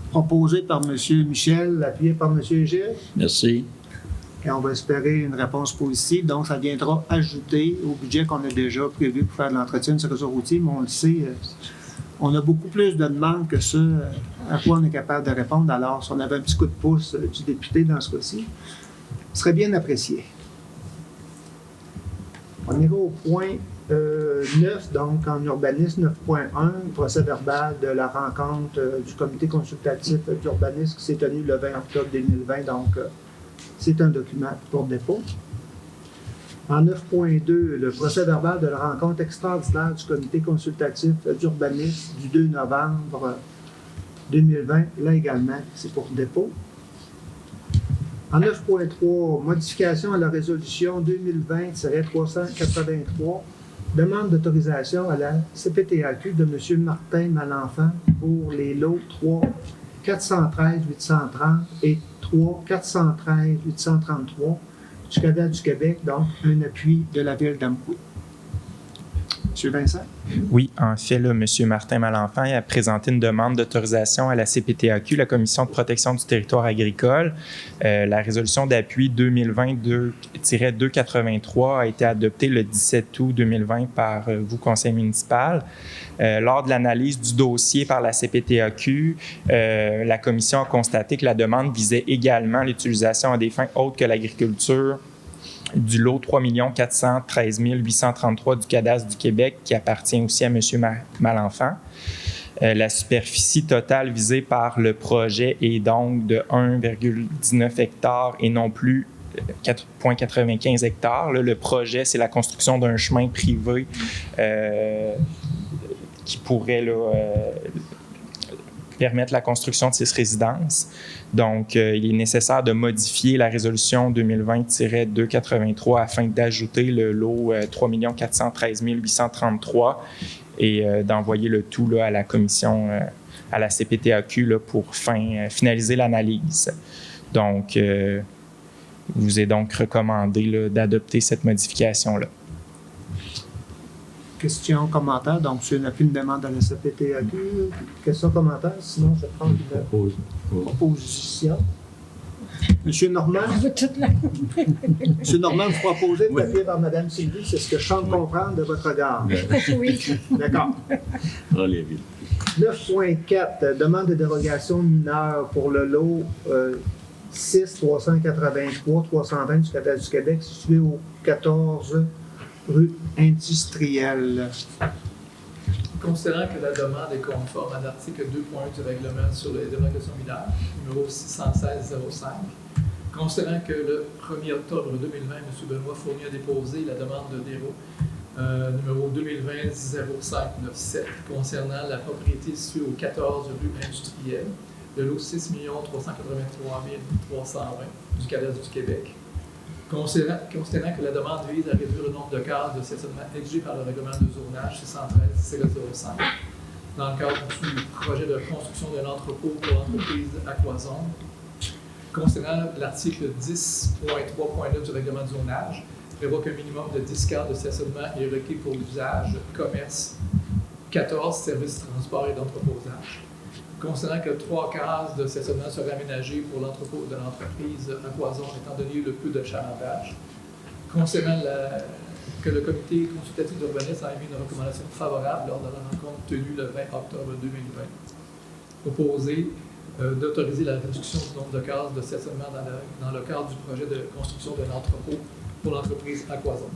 Proposée par M. Michel, appuyée par M. Gilles. Merci. Et on va espérer une réponse positive. Donc, ça viendra ajouter au budget qu'on a déjà prévu pour faire de l'entretien de ce réseau routier. Mais on le sait, on a beaucoup plus de demandes que ce à quoi on est capable de répondre. Alors, si on avait un petit coup de pouce du député dans ce cas-ci, ce serait bien apprécié. On ira au point 9, donc en urbanisme 9.1, procès verbal de la rencontre du comité consultatif d'urbanisme qui s'est tenue le 20 octobre 2020. Donc, c'est un document pour dépôt. En 9.2, le procès verbal de la rencontre extraordinaire du comité consultatif d'urbanisme du 2 novembre 2020. Là également, c'est pour dépôt. En 9.3, modification à la résolution 2020-383, demande d'autorisation à la CPTAQ de M. Martin Malenfant pour les lots 3 413 830 et 3 413 833 du cadastre du Québec, donc un appui de la ville d'Amqui. M. Vincent? Oui, en fait, là, M. Martin Malenfant a présenté une demande d'autorisation à la CPTAQ, la Commission de protection du territoire agricole. La résolution d'appui 2020-283 a été adoptée le 17 août 2020 par vous, Conseil municipal. Lors de l'analyse du dossier par la CPTAQ, la Commission a constaté que la demande visait également l'utilisation à des fins autres que l'agriculture du lot 3 413 833 du cadastre du Québec, qui appartient aussi à M. Malenfant. La superficie totale visée par le projet est donc de 1,19 hectares et non plus 4,95 hectares. Là, le projet, c'est la construction d'un chemin privé qui pourrait permettre la construction de 6 résidences. Donc, il est nécessaire de modifier la résolution 2020-283 afin d'ajouter le lot 3 413 833 et d'envoyer le tout là, à la commission, à la CPTAQ là, pour finaliser l'analyse. Donc, il vous est donc recommandé là, d'adopter cette modification-là. Questions, commentaires. Donc, c'est une demande à la CPTAQ. Questions, commentaires. Sinon, je vais prendre une proposition. Monsieur Normand? Monsieur Normand, vous proposez de papier par Mme Sylvie. C'est ce que je sens comprendre de votre regard. Oui. D'accord. 9.4, demande de dérogation mineure pour le lot 6 383 320 du cadastre du Québec, situé au 14 rue industrielle. Considérant que la demande est conforme à l'article 2.1 du règlement sur les dérogations mineures, numéro 616-05, considérant que le 1er octobre 2020, M. Benoît Fournier a déposé la demande de déro numéro 2020-0597 concernant la propriété située au 14 rue industrielle, le lot 6 383 320 du cadastre du Québec. Considérant que la demande vise à réduire le nombre de cases de stationnement exigé par le règlement de zonage 613-05 dans le cadre du projet de construction d'un entrepôt pour l'entreprise Aquazone. Considérant l'article 10.3.9 du règlement de zonage, prévoit qu'un minimum de 10 cases de stationnement est requis pour l'usage, commerce, 14 services de transport et d'entreposage. Considérant que 3 cases de stationnement seraient aménagées pour l'entrepôt de l'entreprise Aquazone, étant donné le peu de chalandage. Considérant que le comité consultatif d'urbanisme a émis une recommandation favorable lors de la rencontre tenue le 20 octobre 2020. Proposé d'autoriser la réduction du nombre de cases de stationnement dans le cadre du projet de construction d'un entrepôt pour l'entreprise Aquazone.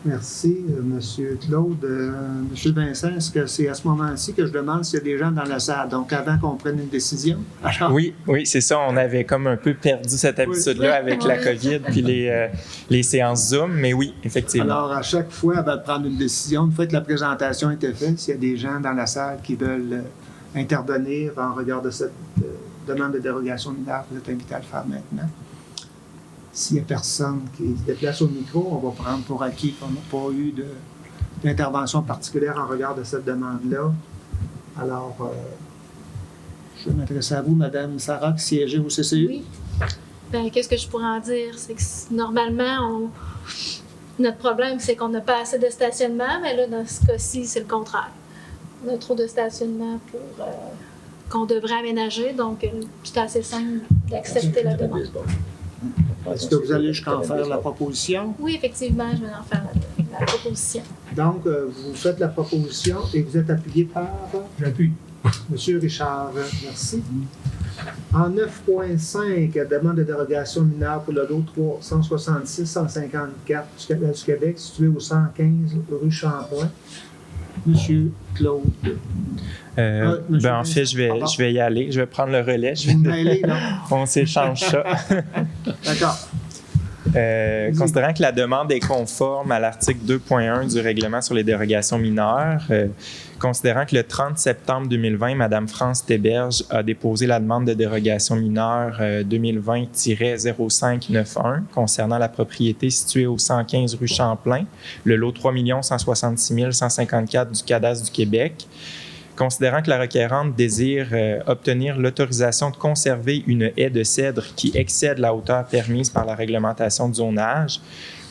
Merci, M. Claude. M. Vincent, est-ce que c'est à ce moment-ci que je demande s'il y a des gens dans la salle? Donc, avant qu'on prenne une décision? Alors, Oui, c'est ça. On avait comme un peu perdu cette habitude-là avec la COVID puis les séances Zoom, mais oui, effectivement. alors, à chaque fois, avant de prendre une décision, une fois que la présentation a été faite, s'il y a des gens dans la salle qui veulent intervenir en regard de cette demande de dérogation mineure, vous êtes invité à le faire maintenant. S'il n'y a personne qui se déplace au micro, on va prendre pour acquis qu'on n'a pas eu d'intervention particulière en regard de cette demande-là. Alors, je vais m'adresser à vous, Mme Sarah, qui siégeait au CCU. Oui. Ben, qu'est-ce que je pourrais en dire? C'est que normalement, notre problème, c'est qu'on n'a pas assez de stationnement, mais là, dans ce cas-ci, c'est le contraire. On a trop de stationnement pour qu'on devrait aménager, donc c'est assez simple d'accepter la demande. Est-ce que vous allez jusqu'en faire la proposition? Oui, effectivement, je vais en faire la proposition. Donc, vous faites la proposition et vous êtes appuyé par? J'appuie. M. Richard, merci. En 9.5, demande de dérogation mineure pour le lot 366-154 du Québec, situé au 115 rue Champlain. M. Claude. En fait, je vais y aller. Je vais prendre le relais. Vous mêlez, là? On s'échange ça. D'accord. Considérant que la demande est conforme à l'article 2.1 du règlement sur les dérogations mineures, considérant que le 30 septembre 2020, Mme France Théberge a déposé la demande de dérogation mineure 2020-0591 concernant la propriété située au 115 rue Champlain, le lot 3 166 154 du cadastre du Québec, considérant que la requérante désire obtenir l'autorisation de conserver une haie de cèdre qui excède la hauteur permise par la réglementation de zonage,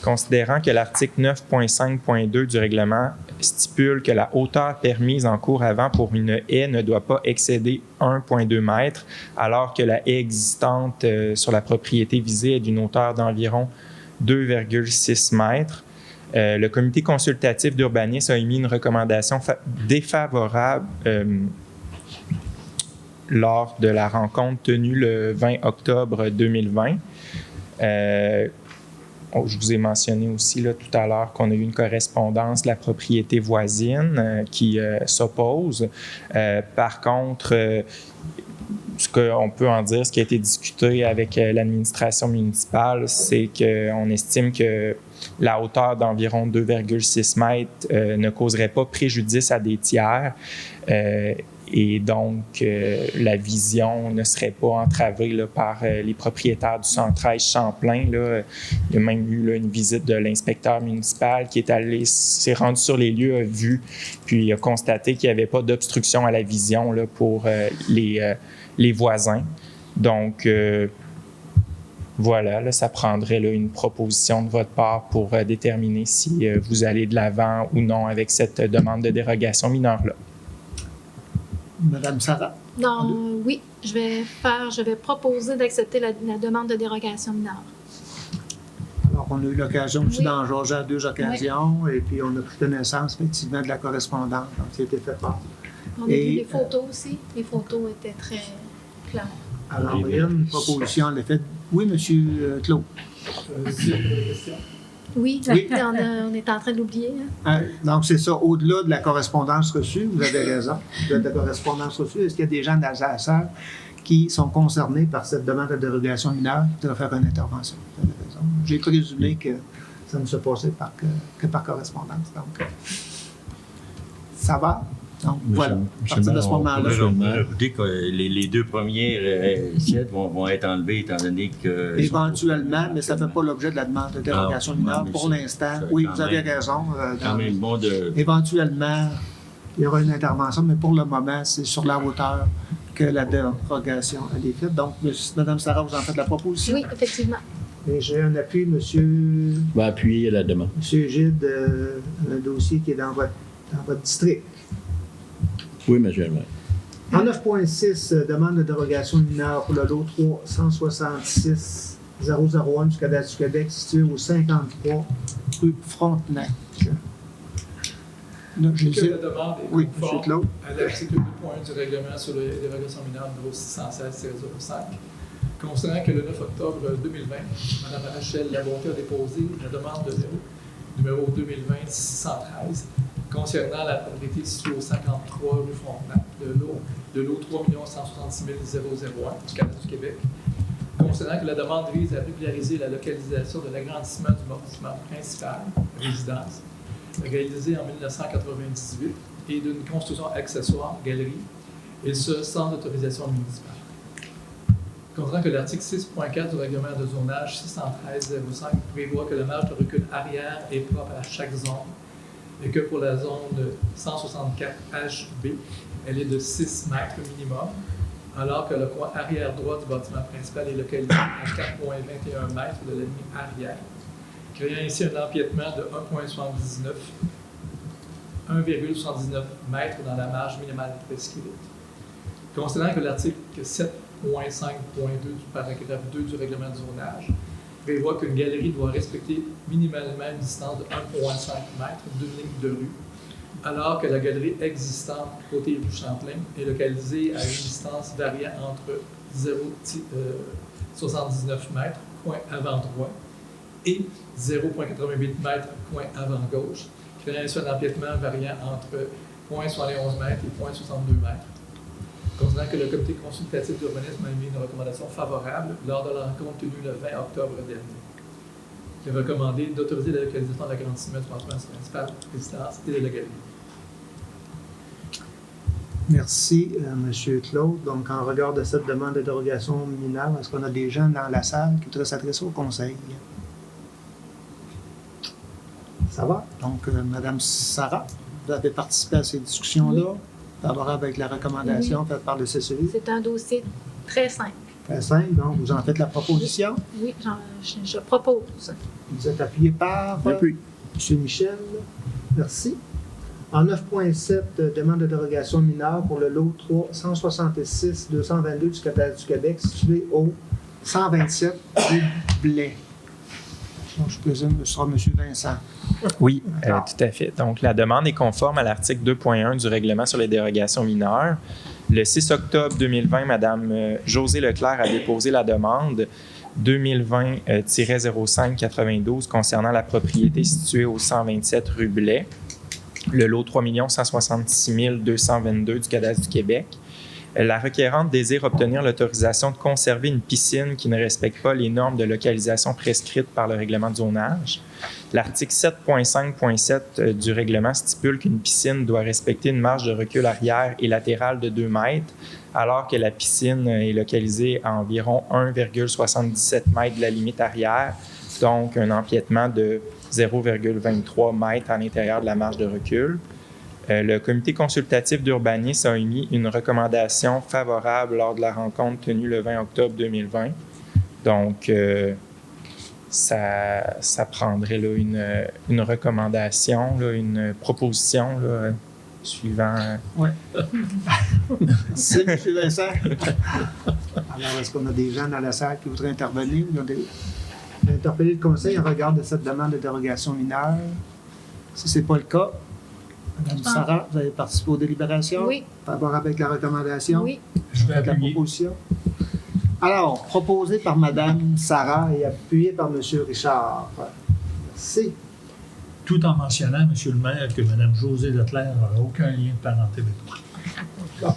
considérant que l'article 9.5.2 du règlement stipule que la hauteur permise en cours avant pour une haie ne doit pas excéder 1,2 m, alors que la haie existante sur la propriété visée est d'une hauteur d'environ 2,6 m. Le comité consultatif d'urbanisme a émis une recommandation défavorable lors de la rencontre tenue le 20 octobre 2020. Je vous ai mentionné aussi là, tout à l'heure qu'on a eu une correspondance de la propriété voisine qui s'oppose. Par contre, ce qu'on peut en dire, ce qui a été discuté avec l'administration municipale, c'est qu'on estime que la hauteur d'environ 2,6 mètres ne causerait pas préjudice à des tiers et donc la vision ne serait pas entravée là, par les propriétaires du 113 Champlain. Là. Il y a même eu là, une visite de l'inspecteur municipal qui s'est rendu sur les lieux, a vu, puis a constaté qu'il n'y avait pas d'obstruction à la vision là, pour les voisins. Donc, voilà, là, ça prendrait là, une proposition de votre part pour déterminer si vous allez de l'avant ou non avec cette demande de dérogation mineure-là. Madame Sarah? Non, oui, je vais proposer d'accepter la demande de dérogation mineure. Alors, on a eu l'occasion aussi d'en jaser à 2 occasions, et puis on a pris connaissance, effectivement, de la correspondance qui a été faite part. On a vu les photos aussi. Les photos étaient très claires. Alors, il y a une proposition, en effet. Oui, M. Claude. Oui, on est en train de l'oublier. Hein? Donc, c'est ça. Au-delà de la correspondance reçue, vous avez raison, de la correspondance reçue, est-ce qu'il y a des gens dans la salle qui sont concernés par cette demande de dérogation mineure qui doivent faire une intervention? Vous avez raison. J'ai présumé que ça ne se passait que par correspondance. Donc, ça va? Donc, voilà. À partir de ce moment-là. On peut rajouter que les 2 premiers sites vont être enlevés étant donné que. Éventuellement, mais ça ne fait pas l'objet de la demande de dérogation mineure pour l'instant. Oui, vous avez raison. Quand même bon de. Éventuellement, il y aura une intervention, mais pour le moment, c'est sur la hauteur que la dérogation a été faite. Donc, Mme Sarah, vous en faites la proposition? Oui, effectivement. Et j'ai un appui, monsieur. Va appuyer la demande. Monsieur Gide, un dossier qui est dans votre district. Oui, monsieur le maire. En 9.6, demande de dérogation mineure pour le lot 366 001 du cadastre du Québec, situé au 53 rue Frontenac. La demande est conforme à l'article 2.1 du règlement sur les dérogations mineures numéro 616-005. Considérant que le 9 octobre 2020, Mme Rachel Labonté a déposé la demande numéro 2020-613, concernant la propriété située au 53 rue Frontenac, de l'eau 3 166 001 du Canada du Québec, concernant que la demande vise à régulariser la localisation de l'agrandissement du bâtiment principal, résidence, réalisé en 1998, et d'une construction accessoire, galerie, et ce, sans autorisation municipale. Concernant que l'article 6.4 du règlement de zonage 613-05 prévoit que la marge de recul arrière est propre à chaque zone et que pour la zone 164 HB, elle est de 6 mètres minimum, alors que le coin arrière droit du bâtiment principal est localisé à 4,21 mètres de la ligne arrière, créant ainsi un empiètement de 1,79 mètres dans la marge minimale prescrite. Considérant que l'article 7.5.2 du paragraphe 2 du règlement de zonage prévoit qu'une galerie doit respecter minimalement une distance de 1,5 mètres d'une ligne de rue, alors que la galerie existante côté rue Champlain est localisée à une distance variant entre 0,79 mètres, coin avant droit, et 0,88 mètres, coin avant gauche, créant ainsi un empiètement variant entre 0,71 mètres et 0,62 mètres. Considérant que le comité consultatif d'urbanisme a émis une recommandation favorable lors de la rencontre tenue le 20 octobre dernier, qui a recommandé d'autoriser la localisation de l'agrandissement du bâtiment principal, résidence et de la galerie. Merci, M. Claude. Donc, en regard de cette demande de dérogation mineure, est-ce qu'on a des gens dans la salle qui voudraient s'adresser au conseil? Ça va? Donc, Mme Sarah, vous avez participé à ces discussions-là, favorable avec la recommandation faite par le CCI? C'est un dossier très simple. Très simple, donc vous en faites la proposition? Oui, je propose. Vous êtes appuyé par M. Michel. Merci. En 9.7, demande de dérogation mineure pour le lot 366-222 du Canada du Québec, situé au 127 rue Blais. Donc, je présume que ce sera M. Vincent. Oui, tout à fait. Donc, la demande est conforme à l'article 2.1 du règlement sur les dérogations mineures. Le 6 octobre 2020, Mme Josée Leclerc a déposé la demande 2020-0592 concernant la propriété située au 127 rue Blais, le lot 3 166 222 du Canada du Québec. La requérante désire obtenir l'autorisation de conserver une piscine qui ne respecte pas les normes de localisation prescrites par le règlement de zonage. L'article 7.5.7 du règlement stipule qu'une piscine doit respecter une marge de recul arrière et latérale de 2 mètres, alors que la piscine est localisée à environ 1,77 mètres de la limite arrière, donc un empiètement de 0,23 mètres à l'intérieur de la marge de recul. Le comité consultatif d'urbanisme a émis une recommandation favorable lors de la rencontre tenue le 20 octobre 2020. Donc, ça prendrait là, une recommandation, là, une proposition là, suivant. Oui. C'est M. Vincent. Alors, est-ce qu'on a des gens dans la salle qui voudraient intervenir? Interpeller le conseil en regard de cette demande de dérogation mineure. Si ce n'est pas le cas, Mme Sarah, vous avez participé aux délibérations? Oui. Favorable avec la recommandation? Oui. Je vais Avec la appuyer. proposition? Alors, proposé par Mme Sarah et appuyé par M. Richard. Merci. Tout en mentionnant, M. le maire, que Mme Josée Leclerc n'a aucun lien de parenté avec toi. Bon.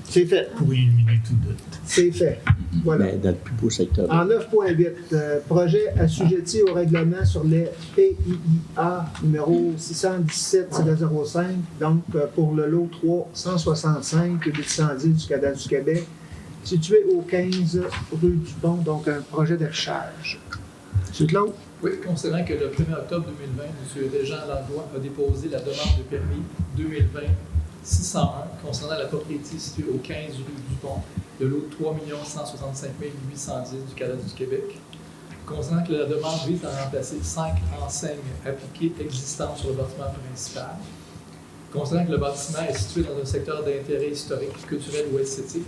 C'est fait. Pour éliminer tout doute. C'est fait. Voilà. Mais dans le plus beau secteur. En 9.8, projet assujetti au règlement sur les PIIA numéro 617-05, donc pour le lot 365-810 du Canada du Québec, situé au 15 rue du Pont, donc un projet d'affichage. M. Claude? Oui, considérant que le 1er octobre 2020, M. Régent Langlois a déposé la demande de permis 2020-601 concernant la propriété située au 15 rue du Pont, de lot 3 165 810 du Canada du Québec. Concernant que la demande vise à remplacer 5 enseignes appliquées existantes sur le bâtiment principal. Concernant que le bâtiment est situé dans un secteur d'intérêt historique, culturel ou esthétique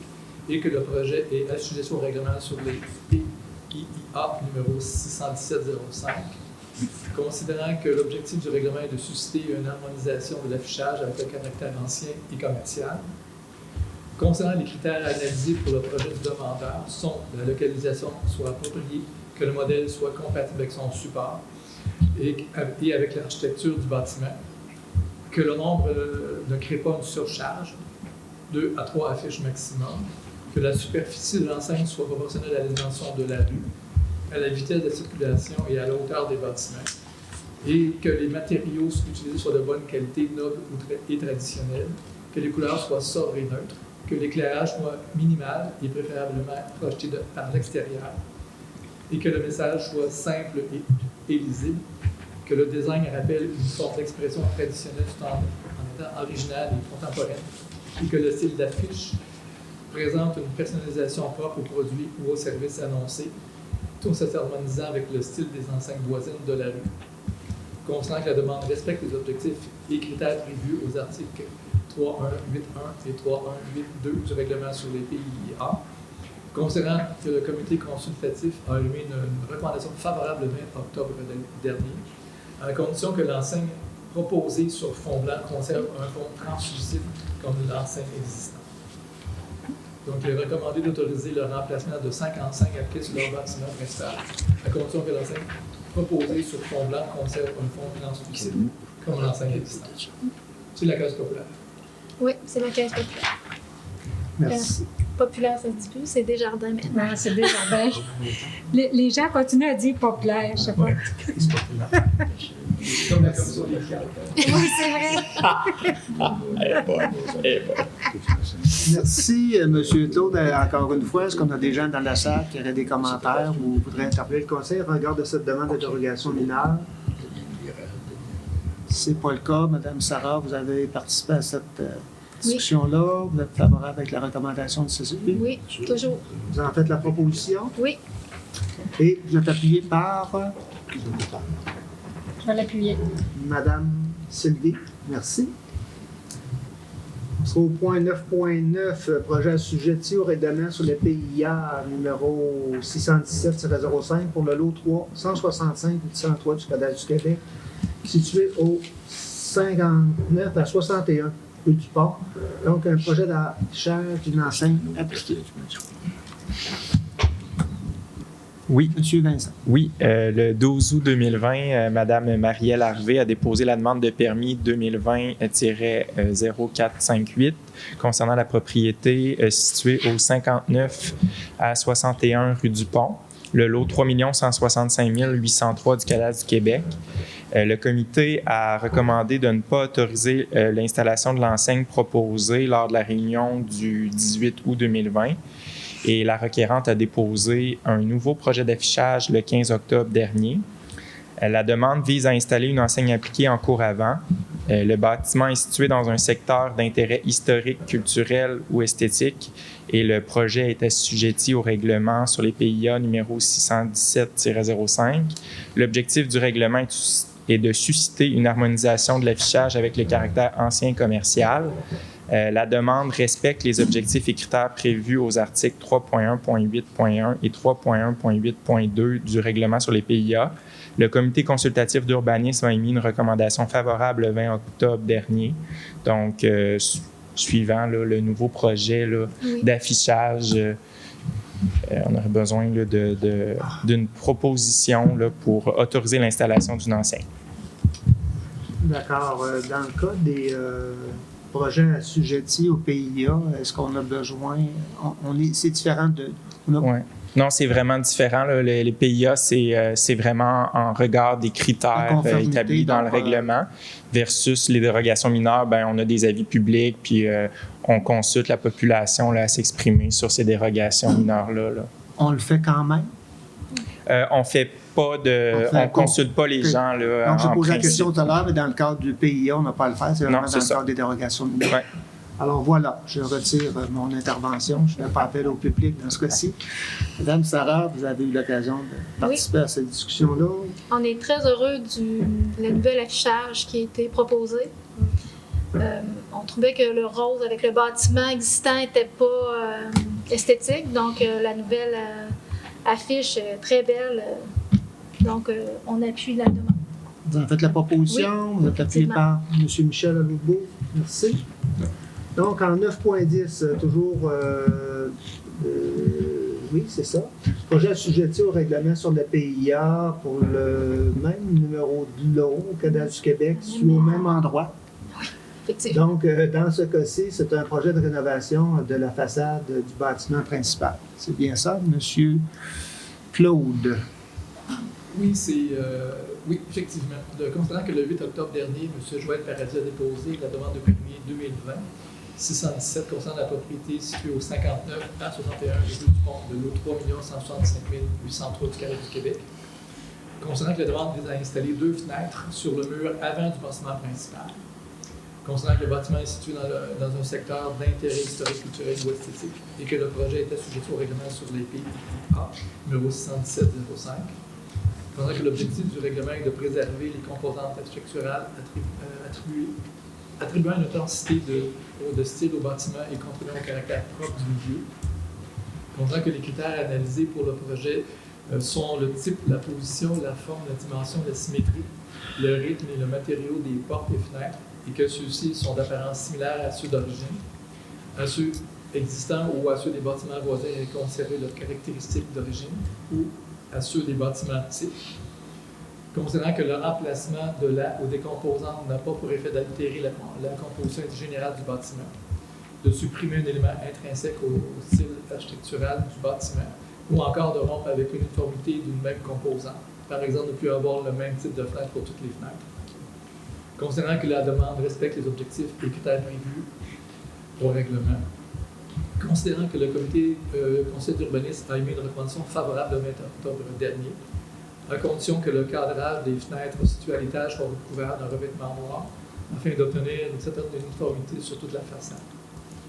et que le projet est assujetti au règlement sur les PIIA numéro 617-05. Considérant que l'objectif du règlement est de susciter une harmonisation de l'affichage avec le caractère ancien et commercial. Concernant les critères analysés pour le projet du demandeur sont que la localisation soit appropriée, que le modèle soit compatible avec son support, et avec l'architecture du bâtiment, que le nombre ne crée pas une surcharge, 2 à 3 affiches maximum, que la superficie de l'enseigne soit proportionnelle à la dimension de la rue, à la vitesse de circulation et à la hauteur des bâtiments, et que les matériaux utilisés soient de bonne qualité, nobles et traditionnels, que les couleurs soient sobres et neutres, que l'éclairage soit minimal et préférablement projeté par l'extérieur, et que le message soit simple et lisible, que le design rappelle une forme d'expression traditionnelle tout en étant originale et contemporaine, et que le style d'affiche présente une personnalisation propre aux produits ou aux services annoncés, tout en s'harmonisant avec le style des enseignes voisines de la rue. Considérant que la demande respecte les objectifs et critères prévus aux articles 3.1.8.1 et 3.1.8.2 du règlement sur les PIA, considérant que le comité consultatif a émis une recommandation favorable le 20 octobre dernier, à la condition que l'enseigne proposée sur fond blanc conserve un fond translucide comme l'enseigne existante. Donc, il est recommandé d'autoriser le remplacement de 5 enseignes appliquées sur leur bâtiment principal, à condition que l'enseigne proposée sur fond blanc conserve un fond translucide comme l'enseigne existante. C'est la case populaire. Oui, c'est la caisse populaire. Merci. Populaire, ça se dit plus, c'est Desjardins maintenant. Non, c'est Desjardins. Les gens continuent à dire populaire, je sais pas. Comme la commission des cartes. Oui, c'est vrai. Merci, M. Claude. Encore une fois, est-ce qu'on a des gens dans la salle qui auraient des commentaires ou voudraient interpeller le conseil en regard de cette demande de dérogation mineure? Si ce n'est pas le cas, Mme Sarah, vous avez participé à cette discussion-là. Vous êtes favorable avec la recommandation du CCP? Oui, toujours. Vous en faites la proposition? Oui. Et vous êtes appuyé par Je vais l'appuyer. Mme Sylvie. Merci. On sera au point 9.9, projet assujetti au règlement sur le PIA numéro 617-05 pour le lot 365-803 du Codage du Québec, situé au 59 à 61 rue du Port. Donc, un projet d'affichage d'une enseigne appliquée. Oui. Monsieur Vincent. Oui, le 12 août 2020, Mme Marielle Harvey a déposé la demande de permis 2020-0458 concernant la propriété située au 59 à 61 rue du Pont, le lot 3 165 803 du Codage du Québec. Le comité a recommandé de ne pas autoriser l'installation de l'enseigne proposée lors de la réunion du 18 août 2020. Et la requérante a déposé un nouveau projet d'affichage le 15 octobre dernier. La demande vise à installer une enseigne appliquée en cours avant. Le bâtiment est situé dans un secteur d'intérêt historique, culturel ou esthétique et le projet est assujetti au règlement sur les PIA numéro 617-05. L'objectif du règlement est de susciter une harmonisation de l'affichage avec le caractère ancien commercial. La demande respecte les objectifs et critères prévus aux articles 3.1.8.1 et 3.1.8.2 du règlement sur les PIA. Le comité consultatif d'urbanisme a émis une recommandation favorable le 20 octobre dernier. Donc, suivant là, le nouveau projet là, d'affichage, on aurait besoin là, d'une proposition là, pour autoriser l'installation d'une enseigne. D'accord. Dans le cas des projets assujettis au PIA, est-ce qu'on a besoin... c'est différent de... Oui. Non, c'est vraiment différent. Là. Les PIA, c'est vraiment en regard des critères établis dans le règlement versus les dérogations mineures. Ben, on a des avis publics, puis on consulte la population là, à s'exprimer sur ces dérogations mineures-là. Là. On le fait quand même? On fait pas de... On consulte pas les gens. Là, donc, j'ai posé la question tout à l'heure, mais dans le cadre du PIA, on n'a pas à le faire. C'est vraiment dans le cadre des dérogations mineures. Ouais. Alors voilà, je retire mon intervention. Je ne fais pas appel au public dans ce cas-ci. Madame Sarah, vous avez eu l'occasion de participer à cette discussion-là. On est très heureux du nouvel affichage qui a été proposé. On trouvait que le rose avec le bâtiment existant n'était pas esthétique, donc la nouvelle affiche est très belle. Donc, on appuie la demande. Vous en faites la proposition, vous êtes appuyé par M. Michel Aloubeau. Merci. Donc, en 9.10, toujours, oui, c'est ça. Projet assujetti au règlement sur le PIA pour le même numéro de lot au Cadastre du Québec, sur au même endroit. Effectivement. Donc, dans ce cas-ci, c'est un projet de rénovation de la façade du bâtiment principal. C'est bien ça, M. Claude? Oui, oui, effectivement. Considérant que le 8 octobre dernier, M. Joël Paradis a déposé la demande de permis 2020 617 concernant la propriété située au 59 à 61 rue du Pont de l'eau 3 165 803 du carré du Québec. Concernant que la demande vise à installer 2 fenêtres sur le mur avant du bâtiment principal. Concernant que le bâtiment est situé dans un secteur d'intérêt historique, culturel ou esthétique et que le projet est assujetti au règlement sur les PIA, numéro 61705. Concernant que l'objectif du règlement est de préserver les composantes architecturales attribuant une authenticité de style au bâtiment et contribuant au caractère propre du milieu. Concernant que les critères analysés pour le projet sont le type, la position, la forme, la dimension, la symétrie, le rythme et le matériau des portes et fenêtres, et que ceux-ci sont d'apparence similaire à ceux d'origine, à ceux existants ou à ceux des bâtiments voisins et conserver leurs caractéristiques d'origine, ou à ceux des bâtiments types. Considérant que le remplacement de la ou des composantes n'a pas pour effet d'altérer la composition générale du bâtiment, de supprimer un élément intrinsèque au style architectural du bâtiment, ou encore de rompre avec l'uniformité d'une même composante. Par exemple, de ne plus avoir le même type de fenêtre pour toutes les fenêtres. Considérant que la demande respecte les objectifs et critères prévus au règlement. Considérant que le conseil d'urbanisme a émis une recommandation favorable le 20 octobre dernier, à condition que le cadrage des fenêtres situées à l'étage soit recouvert d'un revêtement noir, afin d'obtenir une certaine uniformité sur toute la façade.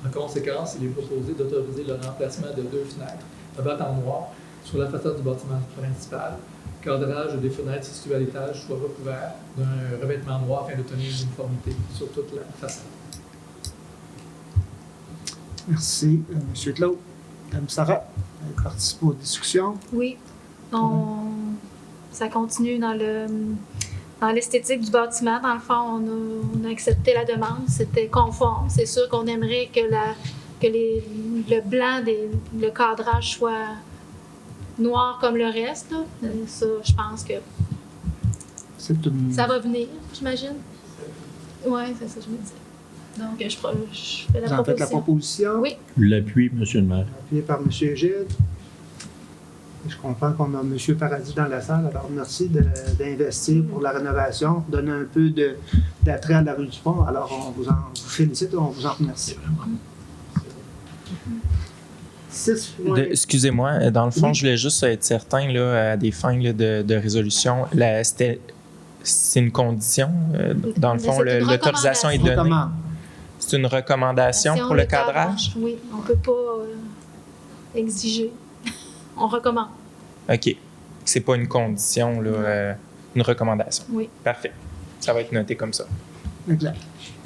En conséquence, il est proposé d'autoriser le remplacement de 2 fenêtres à battant noir sur la façade du bâtiment principal. Le cadrage des fenêtres situées à l'étage soit recouvert d'un revêtement noir afin d'obtenir une uniformité sur toute la façade. Merci, M. Claude. Mme Sarah, elle participe aux discussions. Oui. Ça continue dans l'esthétique du bâtiment. Dans le fond, on a accepté la demande. C'était conforme. C'est sûr qu'on aimerait que le blanc, le cadrage soit noir comme le reste. Là. Ça, je pense que ça va venir, j'imagine. Oui, c'est ça, je me dis. Donc, je fais la proposition. Vous en faites la proposition? Oui. L'appui, M. le maire. Appuyé par M. Gilles. Je comprends qu'on a M. Paradis dans la salle, alors merci d'investir pour la rénovation, donner un peu d'attrait à la rue du Pont. Alors, on vous félicite et on vous en remercie. Excusez-moi, dans le fond, Oui. je voulais juste être certain, là, à des fins là, de résolution, c'est une condition. Dans le fond, l'autorisation est donnée. C'est une recommandation pour le cadrage? Oui, on ne peut pas exiger. On recommande. OK. C'est pas une condition, là, une recommandation. Oui. Parfait. Ça va être noté comme ça. Exact.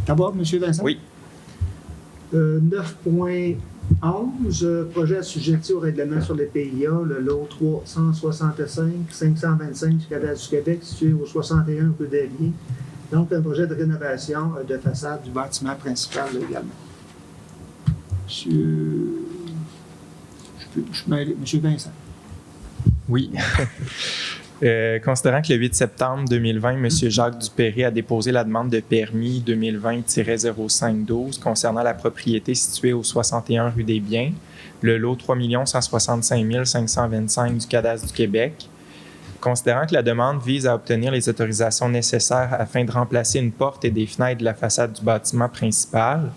D'abord, M. Vincent? Oui. 9.11, projet assujetti au règlement sur les PIA, le lot 365-525 du Cadastre du Québec, situé au 61 rue d'Allier. Donc, un projet de rénovation de façade du bâtiment principal là, également. Monsieur Vincent. Oui. Considérant que le 8 septembre 2020, M. Jacques Dupéry a déposé la demande de permis 2020-0512 concernant la propriété située au 61 rue des Biens, le lot 3 165 525 du Cadastre du Québec. Considérant que la demande vise à obtenir les autorisations nécessaires afin de remplacer une porte et des fenêtres de la façade du bâtiment principal,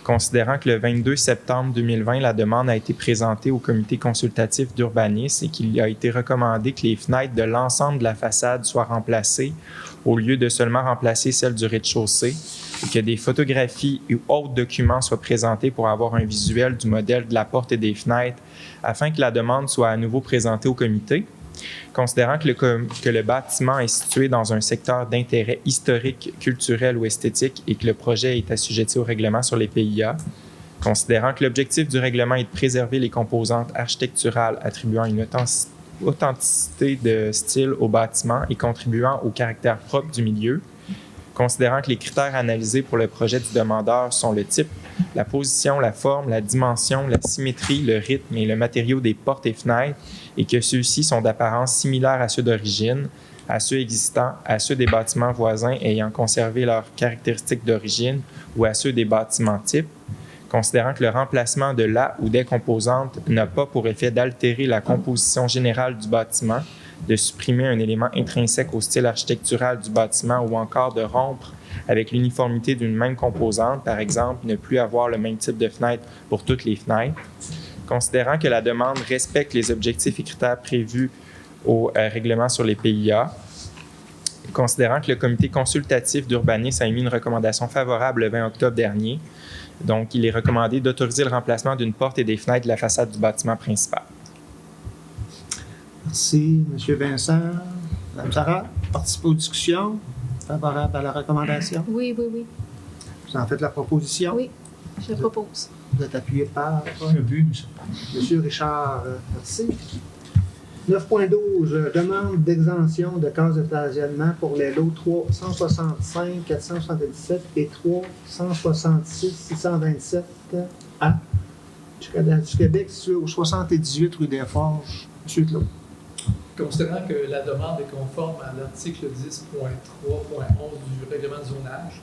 considérant que le 22 septembre 2020, la demande a été présentée au comité consultatif d'urbanisme et qu'il a été recommandé que les fenêtres de l'ensemble de la façade soient remplacées au lieu de seulement remplacer celles du rez-de-chaussée et que des photographies ou autres documents soient présentés pour avoir un visuel du modèle de la porte et des fenêtres afin que la demande soit à nouveau présentée au comité. Considérant que le bâtiment est situé dans un secteur d'intérêt historique, culturel ou esthétique et que le projet est assujetti au règlement sur les PIA, considérant que l'objectif du règlement est de préserver les composantes architecturales attribuant une authenticité de style au bâtiment et contribuant au caractère propre du milieu, considérant que les critères analysés pour le projet du demandeur sont le type, la position, la forme, la dimension, la symétrie, le rythme et le matériau des portes et fenêtres, et que ceux-ci sont d'apparence similaire à ceux d'origine, à ceux existants, à ceux des bâtiments voisins ayant conservé leurs caractéristiques d'origine ou à ceux des bâtiments types, considérant que le remplacement de la ou des composantes n'a pas pour effet d'altérer la composition générale du bâtiment, de supprimer un élément intrinsèque au style architectural du bâtiment ou encore de rompre avec l'uniformité d'une même composante, par exemple, ne plus avoir le même type de fenêtre pour toutes les fenêtres, considérant que la demande respecte les objectifs et critères prévus au règlement sur les PIA, considérant que le comité consultatif d'urbanisme a émis une recommandation favorable le 20 octobre dernier. Donc, il est recommandé d'autoriser le remplacement d'une porte et des fenêtres de la façade du bâtiment principal. Merci, M. Vincent. Mme Sarah, participez aux discussions. Favorable à la recommandation. Oui, oui, oui. Vous en faites la proposition. Oui, je le propose. Vous êtes appuyé par Un but, monsieur. M. Richard. Merci. 9.12, demande d'exemption de cases de stationnement pour les lots 365 477 et 366 627 A du Cadastre du Québec, situé au 78 rue des Forges. M. Claude. Considérant que la demande est conforme à l'article 10.3.11 du règlement de zonage,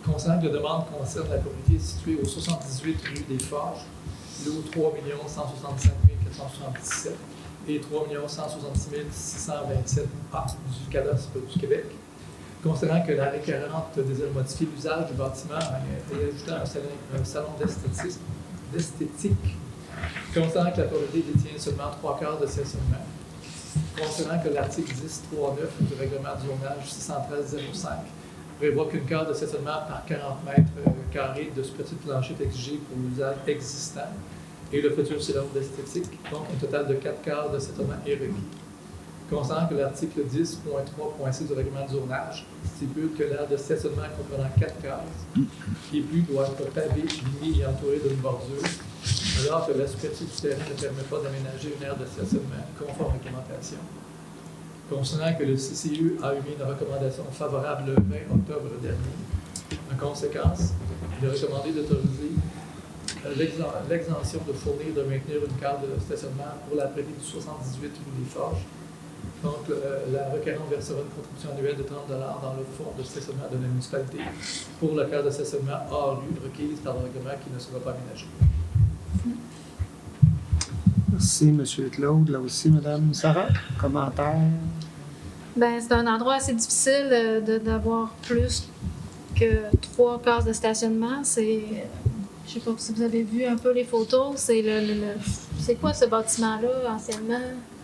considérant que la demande concerne la propriété située au 78 rue des Forges, lot 3 165 477 et 3 166 627 A du Cadastre du Québec, considérant que l'arrêt 40 désire modifier l'usage du bâtiment et ajouter un salon d'esthétique, considérant que la propriété détient seulement 3/4 de stationnement, considérant que l'article 10.3.9 du règlement du zonage 613-05 prévoit qu'une case de stationnement par 40 mètres carrés de superficie de plancher est exigée pour l'usage existant et le futur salon d'esthétique, donc un total de 4 cases de stationnement est requis. Considérant que l'article 10.3.6 du règlement du zonage stipule que l'aire de stationnement comprenant 4 cases et plus doit être pavée, lignée et entourée d'une bordure, alors que la superficie du terrain ne permet pas d'aménager une aire de stationnement conforme à la réglementation. Considérant que le CCE a émis une recommandation favorable le 20 octobre dernier, en conséquence, il est recommandé d'autoriser l'exemption de fournir de maintenir une carte de stationnement pour la prairie du 78 rue des Forges. Donc, la requérante versera une contribution annuelle de 30 $ dans le fonds de stationnement de la municipalité pour la carte de stationnement hors lieu requise par le règlement qui ne sera pas aménagé. Merci, M. Claude. Là aussi, Mme Sarah, commentaire. Ben, c'est un endroit assez difficile d'avoir plus que 3 cases de stationnement. C'est, je sais pas si vous avez vu un peu les photos, c'est c'est quoi ce bâtiment-là anciennement?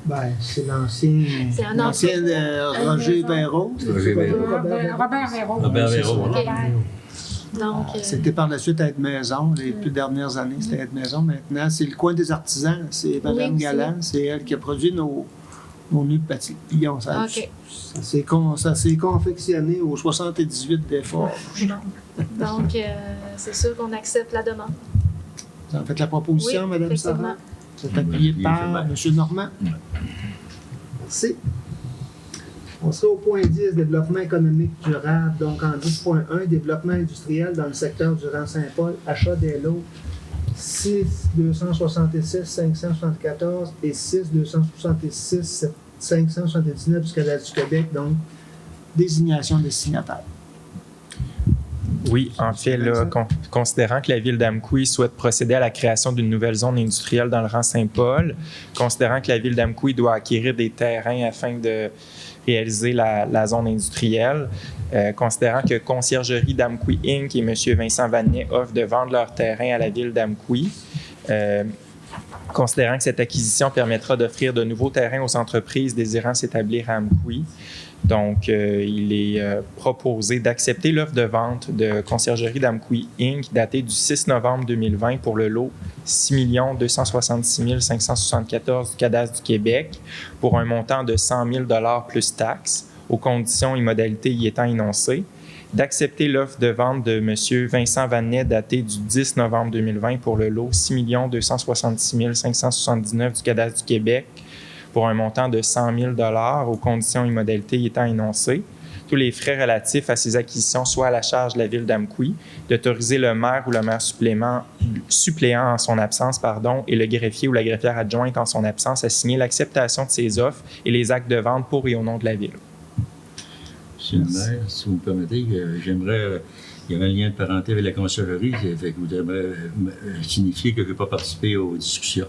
Ben, c'est l'ancien Roger Véraud. Robert Véraud. Robert Véraud. OK. Donc, C'était par la suite Aide-Maison. Les plus dernières années, c'était Aide-Maison. Maintenant, c'est le coin des artisans. C'est Mme Galland. C'est elle qui a produit nos nus de papillons. Ça s'est confectionné au 78 des Forges. donc c'est sûr qu'on accepte la demande. Vous en faites la proposition, Oui, Mme effectivement. Sarah? Vous êtes appuyé par M. Normand. Merci. On sera au point 10, développement économique durable. Donc, en 10.1, développement industriel dans le secteur du Rang-Saint-Paul, achat des lots 6 266 574 et 6 266 579 du Cadastre du Québec. Donc, désignation des signataires. Oui, en fait, là, considérant que la ville d'Amqui souhaite procéder à la création d'une nouvelle zone industrielle dans le rang Saint-Paul, considérant que la ville d'Amqui doit acquérir des terrains afin de réaliser la zone industrielle, considérant que Conciergerie d'Amqui Inc. et M. Vincent Vanet offrent de vendre leur terrain à la ville d'Amqui, considérant que cette acquisition permettra d'offrir de nouveaux terrains aux entreprises désirant s'établir à Amqui. Donc, il est proposé d'accepter l'offre de vente de Conciergerie d'Amqui Inc. datée du 6 novembre 2020 pour le lot 6 266 574 du Cadastre du Québec pour un montant de 100 000 $ plus taxes, aux conditions et modalités y étant énoncées, d'accepter l'offre de vente de M. Vincent Vanet datée du 10 novembre 2020 pour le lot 6 266 579 du Cadastre du Québec pour un montant de 100 000 $ aux conditions et modalités y étant énoncées. Tous les frais relatifs à ces acquisitions soient à la charge de la ville d'Amqui, d'autoriser le maire ou le maire suppléant en son absence, et le greffier ou la greffière adjointe en son absence à signer l'acceptation de ces offres et les actes de vente pour et au nom de la ville. M. le maire, si vous me permettez, j'aimerais... il y avait un lien de parenté avec la conciergerie, fait que vous devriez signifier que je n'ai pas participé aux discussions.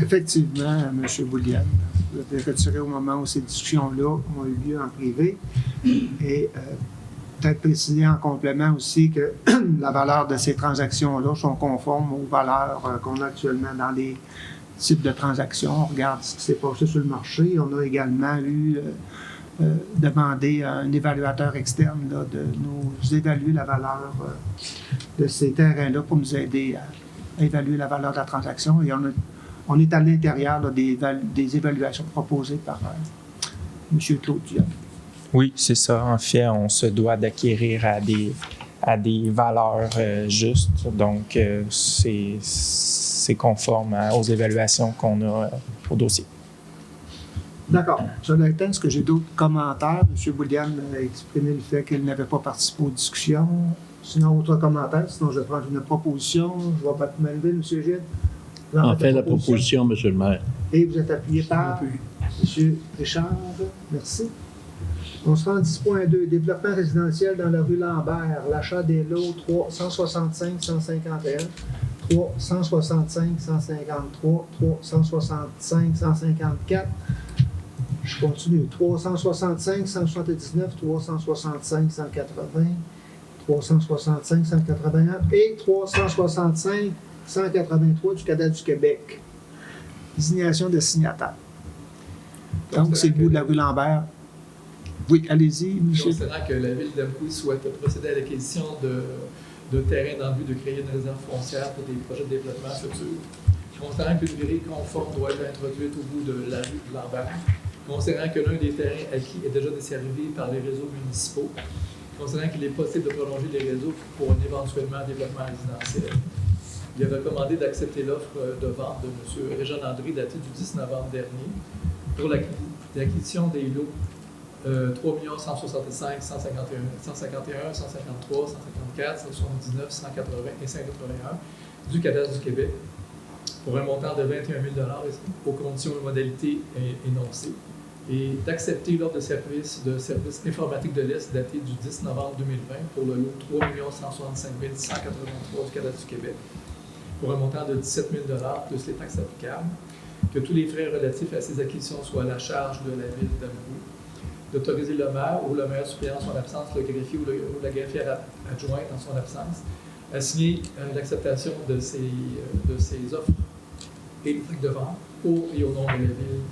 Effectivement, M. Boulian, vous avez retiré au moment où ces discussions-là ont eu lieu en privé. Et peut-être préciser en complément aussi que la valeur de ces transactions-là sont conformes aux valeurs qu'on a actuellement dans les types de transactions. On regarde ce qui s'est passé sur le marché. On a également demandé à un évaluateur externe là, de nous évaluer la valeur de ces terrains-là pour nous aider à évaluer la valeur de la transaction. Et on est à l'intérieur là, des évaluations proposées par M. Claude Dion. Oui, c'est ça. En fait, on se doit d'acquérir à des valeurs justes. Donc, c'est conforme aux évaluations qu'on a au dossier. D'accord. Cela étant, est-ce que j'ai d'autres commentaires? M. Boulian a exprimé le fait qu'il n'avait pas participé aux discussions. Sinon, autre commentaire? Sinon, je vais prendre une proposition. Je vais pas me lever, M. Gilles. En fait, la proposition, M. le maire. Et vous êtes appuyé par M. Richard. Merci. On se rend à 10.2. Développement résidentiel dans la rue Lambert. L'achat des lots 365-151, 365-153, 365-154. Je continue. 365-179, 365-180, 365-181 et 365-183 du Cadastre du Québec. Désignation de signataires. Donc, c'est le bout de la rue Lambert. Oui, allez-y, Michel. Considérant que la Ville d'Amqui souhaite procéder à l'acquisition de terrains dans le but de créer une réserve foncière pour des projets de développement futurs, considérant qu'une grille conforme doit être introduite au bout de la rue Lambert, considérant que l'un des terrains acquis est déjà desservi par les réseaux municipaux, considérant qu'il est possible de prolonger les réseaux pour un éventuellement développement résidentiel. Il est recommandé d'accepter l'offre de vente de M. Régent André datée du 10 novembre dernier pour l'acquisition des lots 3 165 151, 151, 153, 154, 179, 180 et 181 du Cadastre du Québec pour un montant de 21 000 aux conditions et modalités énoncées, et d'accepter l'offre de service informatique de l'Est datée du 10 novembre 2020 pour le lot 3 165 183 du Cadastre du Québec pour un montant de 17 000 plus les taxes applicables, que tous les frais relatifs à ces acquisitions soient à la charge de la Ville d'Amqui, d'autoriser le maire ou le maire suppléant en son absence, le greffier ou la greffière adjointe en son absence, à signer l'acceptation de ces offres et les actes de vente au et au nom de la Ville.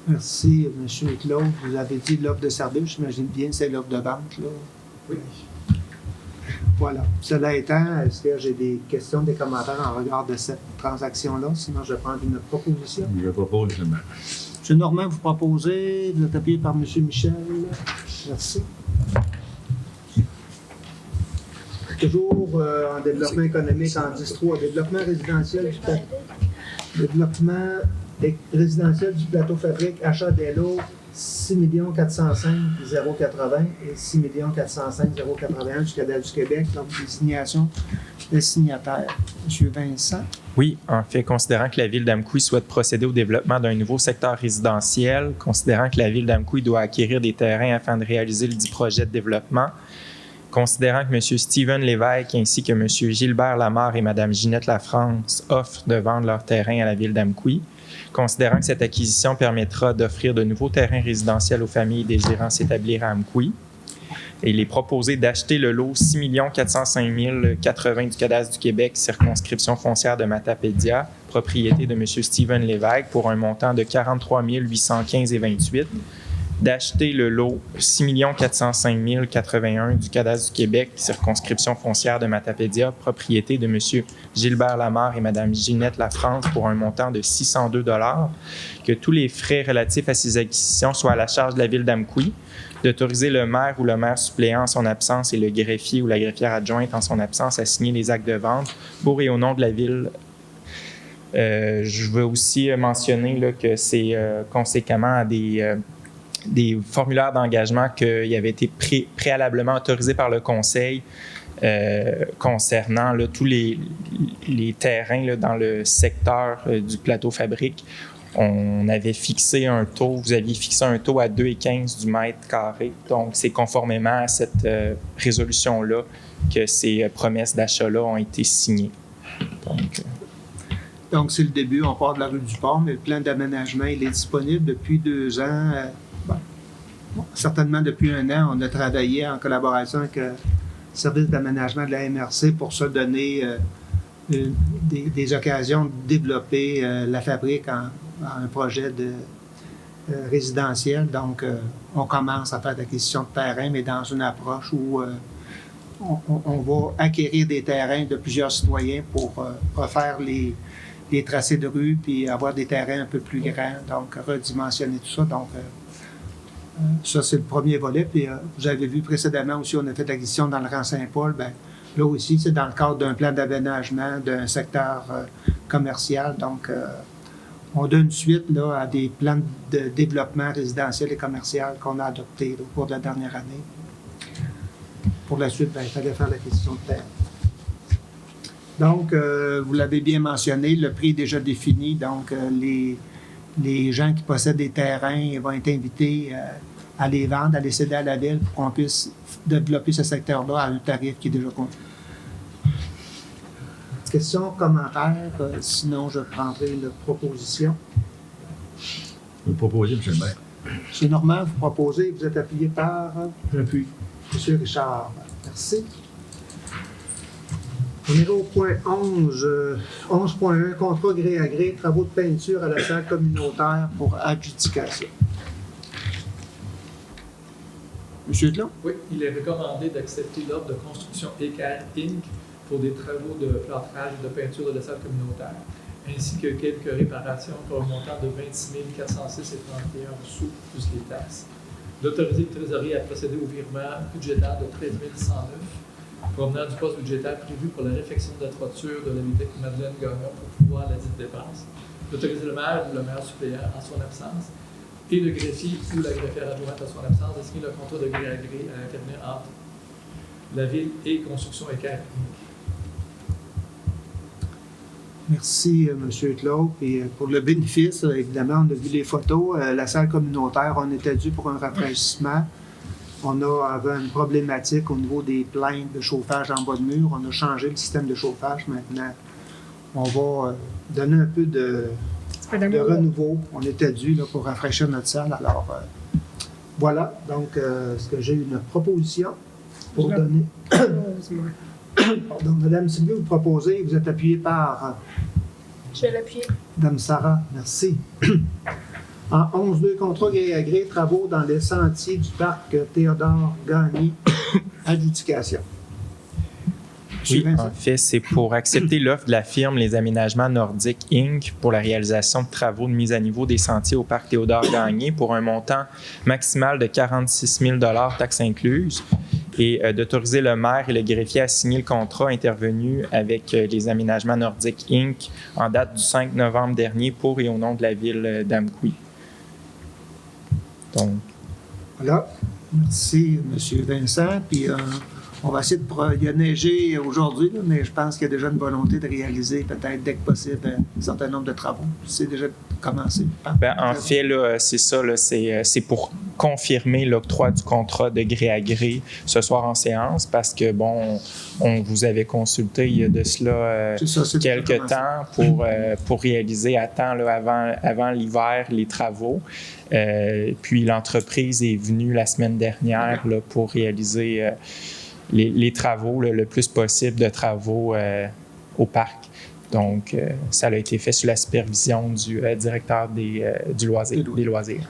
Merci, M. Claude. Vous avez dit l'offre de service, j'imagine bien, c'est l'offre de vente, là. Oui. Voilà. Cela étant, est-ce que j'ai des questions, des commentaires en regard de cette transaction-là? Sinon, je vais prendre une proposition. Je propose le maire. M. Normand, vous proposez, vous êtes appuyé par M. Michel. Merci. Toujours en développement économique en 10.3, développement résidentiel du plateau fabrique, achat des lots 6 405 080 et 6 405 081 du Cadastre du Québec, donc désignation des signataires. M. Vincent. Oui, en fait, considérant que la Ville d'Amqui souhaite procéder au développement d'un nouveau secteur résidentiel, considérant que la Ville d'Amqui doit acquérir des terrains afin de réaliser le dit projet de développement, considérant que M. Steven Lévesque ainsi que M. Gilbert Lamarre et Mme Ginette Lafrance offrent de vendre leurs terrains à la Ville d'Amqui, considérant que cette acquisition permettra d'offrir de nouveaux terrains résidentiels aux familles désirant s'établir à Amqui, et il est proposé d'acheter le lot 6 405 080 du Cadastre du Québec, circonscription foncière de Matapédia, propriété de M. Steven Lévesque, pour un montant de 43 815,28, d'acheter le lot 6 405 081 du Cadastre du Québec, circonscription foncière de Matapédia, propriété de M. Gilbert Lamarre et Mme Ginette Lafrance, pour un montant de 602 $, que tous les frais relatifs à ces acquisitions soient à la charge de la Ville d'Amqui, d'autoriser le maire ou le maire suppléant en son absence et le greffier ou la greffière adjointe en son absence à signer les actes de vente pour et au nom de la Ville. Je veux aussi mentionner là, que c'est conséquemment à des formulaires d'engagement qui avaient été préalablement autorisés par le Conseil concernant là, tous les terrains là, dans le secteur du plateau fabrique. on avait fixé un taux, vous aviez fixé un taux à 2,15 du mètre carré. Donc, c'est conformément à cette résolution-là que ces promesses d'achat-là ont été signées. Donc, c'est le début. On part de la rue du Port, mais le plan d'aménagement, il est disponible depuis 2 ans. Certainement depuis 1 an, on a travaillé en collaboration avec le service d'aménagement de la MRC pour se donner des occasions de développer la fabrique en un projet résidentiel. Donc, on commence à faire l'acquisition de terrain, mais dans une approche où on va acquérir des terrains de plusieurs citoyens pour refaire les tracés de rue puis avoir des terrains un peu plus grands, donc redimensionner tout ça. Donc, ça, c'est le premier volet. Puis, vous avez vu précédemment aussi, on a fait l'acquisition dans le rang Saint-Paul. Bien, là aussi, c'est dans le cadre d'un plan d'aménagement d'un secteur commercial. Donc, on donne suite là, à des plans de développement résidentiel et commercial qu'on a adoptés au cours de la dernière année. Pour la suite, bien, il fallait faire l'acquisition de terre. Donc, vous l'avez bien mentionné, le prix est déjà défini. Donc, les gens qui possèdent des terrains vont être invités à les vendre, à les céder à la ville pour qu'on puisse développer ce secteur-là à un tarif qui est déjà connu. Questions, commentaires? Sinon, je prendrai la proposition. Vous proposez, M. le maire. M. Normand, vous proposez, vous êtes appuyé par? J'appuie. M. Richard. Merci. On ira au point 11. 11.1, contrat gré à gré, travaux de peinture à la salle communautaire pour adjudication. M. Tlon? Oui, il est recommandé d'accepter l'ordre de construction Équerre Inc. pour des travaux de plâtrage et de peinture de la salle communautaire, ainsi que quelques réparations pour un montant de 26 406,31 sous plus les taxes. D'autoriser le trésorier à procéder au virement budgétaire de 13 109 provenant du poste budgétaire prévu pour la réfection de la toiture de la bibliothèque Madeleine Gagnon pour pouvoir la dite dépense. D'autoriser le maire ou le maire suppléant en son absence et le greffier ou la greffière adjointe en son absence de signer le contrat de gré à gré à intervenir entre la ville et Construction Équerre Inc. Merci, M. Claude. Et pour le bénéfice, évidemment, on a vu les photos. La salle communautaire, on était dû pour un rafraîchissement. On avait une problématique au niveau des plaintes de chauffage en bas de mur. On a changé le système de chauffage maintenant. On va donner un peu de renouveau. On était dû là, pour rafraîchir notre salle. Alors, voilà. Donc, est-ce que j'ai une proposition pour donner? Pardon, Mme Sylvie, vous proposez, vous êtes appuyée par... Je vais l'appuyer. Mme Sarah, merci. En 11.2, contrat gré à gré, travaux dans les sentiers du parc Théodore Gagné, adjudication. Oui, en fait, c'est pour accepter l'offre de la firme Les Aménagements Nordiques Inc. pour la réalisation de travaux de mise à niveau des sentiers au parc Théodore Gagné pour un montant maximal de 46 000 taxes incluses, et d'autoriser le maire et le greffier à signer le contrat intervenu avec Les Aménagements Nordiques Inc. en date du 5 novembre dernier pour et au nom de la ville d'Amqui. Donc. Voilà. Merci, M. Vincent. Puis, on va essayer de... Il y a neigé aujourd'hui, là, mais je pense qu'il y a déjà une volonté de réaliser peut-être dès que possible un certain nombre de travaux. C'est déjà commencé. Ben, en fait, là, c'est ça. Là, c'est pour confirmer l'octroi du contrat de gré à gré ce soir en séance parce que, bon, on vous avait consulté il y a de cela quelques temps pour réaliser à temps là, avant l'hiver les travaux. Puis l'entreprise est venue la semaine dernière là, pour réaliser les travaux, le plus possible de travaux au parc. Donc, ça a été fait sous la supervision du directeur des loisirs.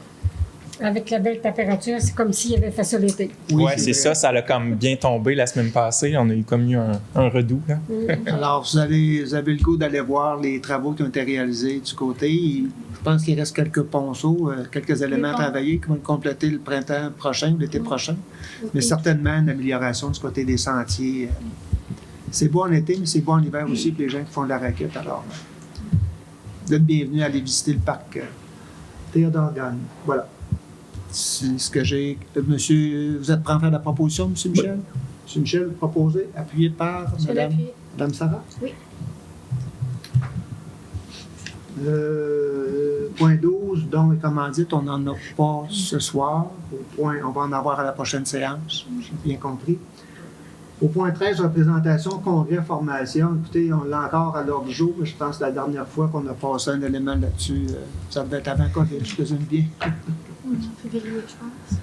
Avec la belle température, c'est comme s'il avait fait ça l'été. Oui, c'est ça. Ça a comme bien tombé la semaine passée. On a eu comme un redout. Là. Alors, vous avez le goût d'aller voir les travaux qui ont été réalisés du côté. Je pense qu'il reste quelques ponceaux, quelques éléments à travailler qui vont être complétés le printemps prochain, l'été prochain. Mais certainement une amélioration du côté des sentiers. C'est beau en été, mais c'est beau en hiver aussi pour les gens qui font de la raquette. Alors, vous êtes bienvenus à aller visiter le parc Théodore Gagné. Voilà. C'est ce que j'ai. Monsieur, vous êtes prêt à faire la proposition, M. Michel? Oui. M. Michel, vous proposez, appuyé par Mme Sarah? Oui. Point 12, dons et commandites, on n'en a pas ce soir. On va en avoir à la prochaine séance, j'ai bien compris. Au point 13, représentation, congrès, formation. Écoutez, on l'a encore à l'ordre du jour, mais je pense que la dernière fois qu'on a passé un élément là-dessus, ça devait être avant COVID, je présume bien. Février, je pense.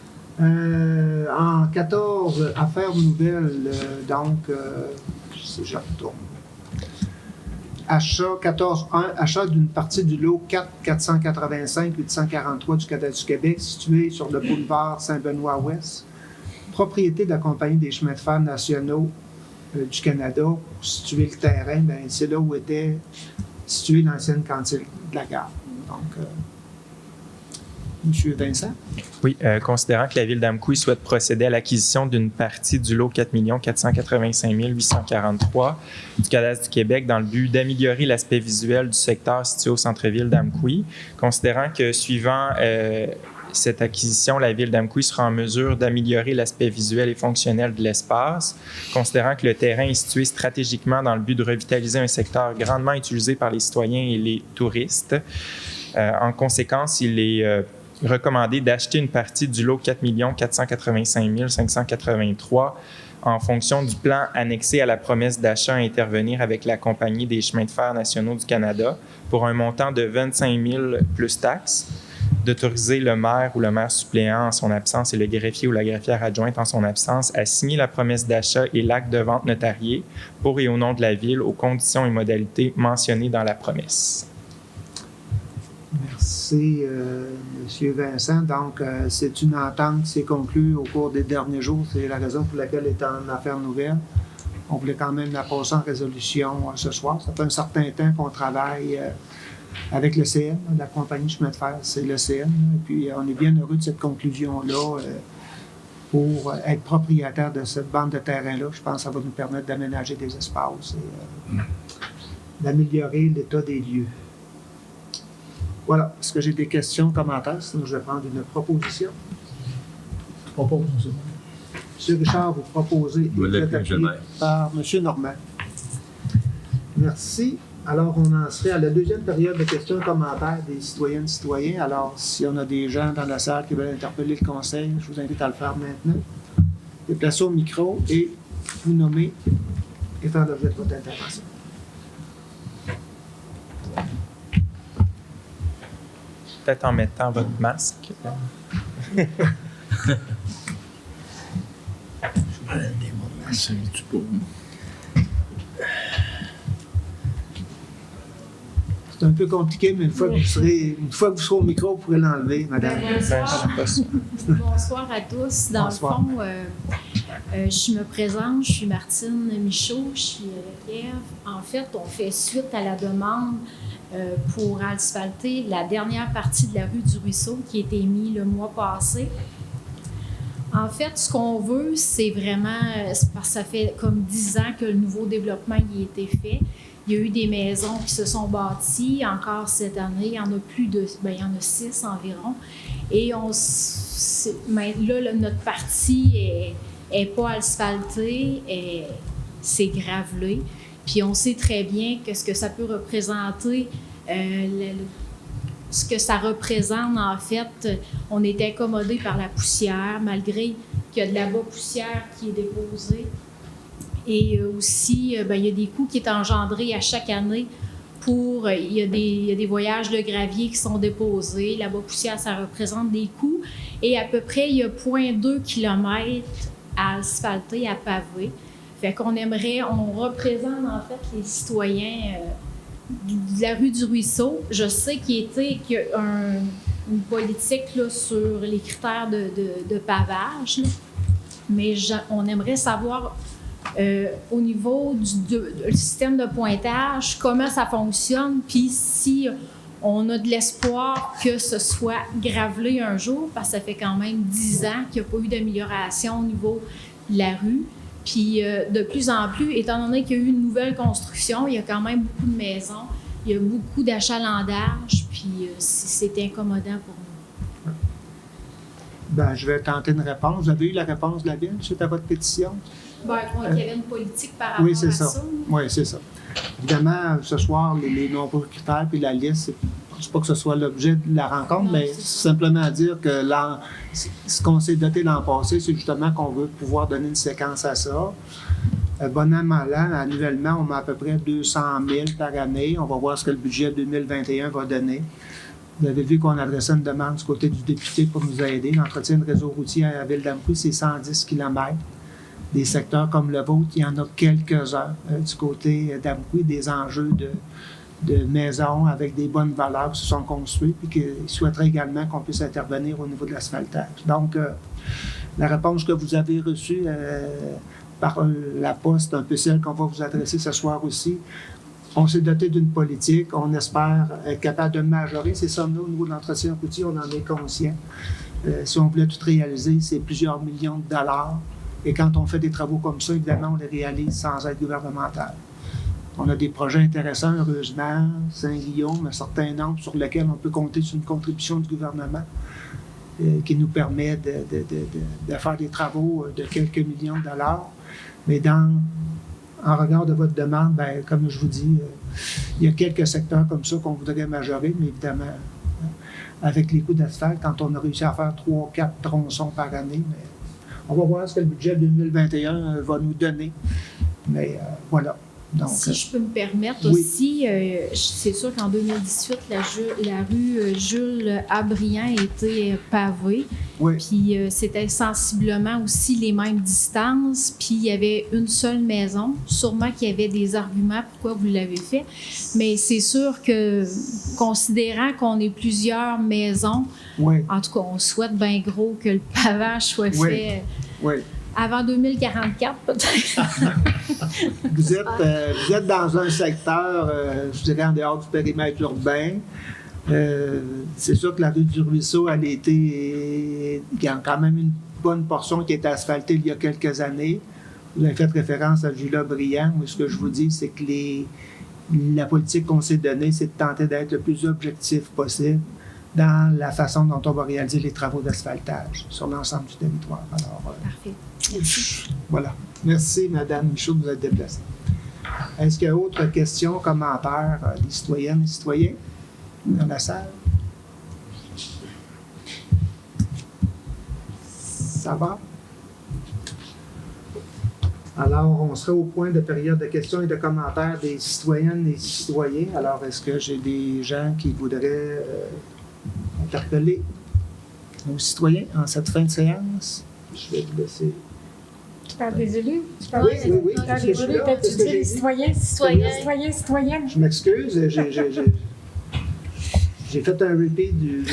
En 14, affaires nouvelles, si je retourne. Achat 14.1, achat d'une partie du lot 4-485-843 du Canada du Québec, situé sur le boulevard Saint-Benoît-Ouest. Propriété de la Compagnie des chemins de fer nationaux du Canada. Pour situer le terrain, bien, c'est là où était située l'ancienne cantine de la gare. Donc, M. Vincent. Oui, considérant que la Ville d'Amqui souhaite procéder à l'acquisition d'une partie du lot 4 485 843 du Cadastre du Québec dans le but d'améliorer l'aspect visuel du secteur situé au centre-ville d'Amqui, considérant que suivant cette acquisition, la Ville d'Amqui sera en mesure d'améliorer l'aspect visuel et fonctionnel de l'espace, considérant que le terrain est situé stratégiquement dans le but de revitaliser un secteur grandement utilisé par les citoyens et les touristes. En conséquence, il est recommandé d'acheter une partie du lot 4 485 583 en fonction du plan annexé à la promesse d'achat à intervenir avec la Compagnie des chemins de fer nationaux du Canada pour un montant de 25 000 plus taxes, d'autoriser le maire ou le maire suppléant en son absence et le greffier ou la greffière adjointe en son absence à signer la promesse d'achat et l'acte de vente notarié pour et au nom de la Ville aux conditions et modalités mentionnées dans la promesse. Merci, M. Vincent. Donc, c'est une entente qui s'est conclue au cours des derniers jours. C'est la raison pour laquelle elle est en affaires nouvelles. On voulait quand même la passer en résolution ce soir. Ça fait un certain temps qu'on travaille avec le CN, la compagnie chemin de fer, c'est le CN. Et puis, on est bien heureux de cette conclusion-là pour être propriétaire de cette bande de terrain-là. Je pense que ça va nous permettre d'aménager des espaces et d'améliorer l'état des lieux. Voilà. Est-ce que j'ai des questions, commentaires? Sinon, je vais prendre une proposition. Je propose, c'est bon. M. Richard, vous proposez par M. Normand. Merci. Alors, on en serait à la deuxième période de questions et commentaires des citoyennes et citoyens. Alors, si on a des gens dans la salle qui veulent interpeller le conseil, je vous invite à le faire maintenant. Déplacez au micro et vous nommer et faire l'objet de votre intervention. Peut-être en mettant votre masque. C'est un peu compliqué, mais une fois que vous serez au micro, vous pourrez l'enlever, madame. Bonsoir à tous. Dans Bonsoir. le fond, je me présente, je suis Martine Michaud, je suis avec Ève. En fait, on fait suite à la demande pour asphalter la dernière partie de la rue du Ruisseau qui a été mise le mois passé. En fait, ce qu'on veut, c'est vraiment, c'est parce que ça fait comme 10 ans que le nouveau développement y a été fait. Il y a eu des maisons qui se sont bâties. Encore cette année, il y en a plus de, il y en a 6 environ. Et là, notre partie est pas asphaltée, c'est gravelé. Puis on sait très bien que ce que ça peut représenter, ce que ça représente, en fait, on est incommodé par la poussière, malgré qu'il y a de la bas-poussière qui est déposée. Et aussi, il y a des coûts qui sont engendrés à chaque année il y a des voyages de gravier qui sont déposés. La bas-poussière, ça représente des coûts. Et à peu près, il y a 0,2 km à asphalter, à paver. Fait qu'on on représente en fait les citoyens de la rue du Ruisseau. Je sais qu'il y a une politique là, sur les critères de pavage, là. Mais on aimerait savoir au niveau du système de pointage, comment ça fonctionne, puis si on a de l'espoir que ce soit gravelé un jour, parce que ça fait quand même 10 ans qu'il n'y a pas eu d'amélioration au niveau de la rue. Puis de plus en plus, étant donné qu'il y a eu une nouvelle construction, il y a quand même beaucoup de maisons, il y a beaucoup d'achalandage, puis c'est incommodant pour nous. Ben, je vais tenter une réponse. Vous avez eu la réponse de la Ville suite à votre pétition? Ben, je crois qu'il y avait une politique par rapport à ça. Oui, c'est ça. Évidemment, ce soir, les nombreux critères puis la liste, je ne sais pas que ce soit l'objet de la rencontre, Non, mais c'est c'est simplement dire que ce qu'on s'est doté l'an passé, c'est justement qu'on veut pouvoir donner une séquence à ça. Bon an, mal an, annuellement, on met à peu près 200 000 par année. On va voir ce que le budget 2021 va donner. Vous avez vu qu'on adressait une demande du côté du député pour nous aider. L'entretien de réseau routier à la ville d'Amqui, c'est 110 km. Des secteurs comme le vôtre, il y en a quelques-uns du côté d'Amqui, des enjeux de maisons avec des bonnes valeurs qui se sont construites et qu'ils souhaiteraient également qu'on puisse intervenir au niveau de l'asphaltage. Donc, la réponse que vous avez reçue par la poste, un peu celle qu'on va vous adresser ce soir aussi, on s'est doté d'une politique, on espère être capable de majorer ces sommes-là au niveau de l'entretien routier, on en est conscient. Si on voulait tout réaliser, c'est plusieurs millions de dollars. Et quand on fait des travaux comme ça, évidemment, on les réalise sans aide gouvernementale. On a des projets intéressants, heureusement, Saint-Guillaume, un certain nombre sur lesquels on peut compter sur une contribution du gouvernement qui nous permet de faire des travaux de quelques millions de dollars. Mais en regard de votre demande, bien, comme je vous dis, il y a quelques secteurs comme ça qu'on voudrait majorer, mais évidemment, avec les coûts d'asphalte, quand on a réussi à faire 3 ou 4 tronçons par année, mais on va voir ce que le budget 2021 va nous donner. Mais voilà. Donc, si je peux me permettre oui. aussi, c'est sûr qu'en 2018, la rue Jules Abriand a été pavée. Oui. Puis c'était sensiblement aussi les mêmes distances. Puis il y avait une seule maison. Sûrement qu'il y avait des arguments pourquoi vous l'avez fait. Mais c'est sûr que, considérant qu'on est plusieurs maisons, oui. En tout cas, on souhaite bien gros que le pavage soit fait. Oui. Avant 2044, peut-être. Vous êtes dans un secteur, je dirais, en dehors du périmètre urbain. C'est sûr que la rue du Ruisseau, il y a quand même une bonne portion qui a été asphaltée il y a quelques années. Vous avez fait référence à Jules Abriand. Moi, ce que je vous dis, c'est que la politique qu'on s'est donnée, c'est de tenter d'être le plus objectif possible dans la façon dont on va réaliser les travaux d'asphaltage sur l'ensemble du territoire. Alors, parfait. Merci. Voilà. Merci, Mme Michaud, de vous être déplacée. Est-ce qu'il y a autre questions, commentaires des citoyennes et citoyens dans la salle? Ça va? Alors, on sera au point de période de questions et de commentaires des citoyennes et citoyens. Alors, est-ce que j'ai des gens qui voudraient interpeller nos citoyens en cette fin de séance? Je vais vous laisser. Tu parles des élus? Oui. Tu parles des élus, tu dis les citoyens, citoyennes. Je m'excuse, j'ai fait un repeat une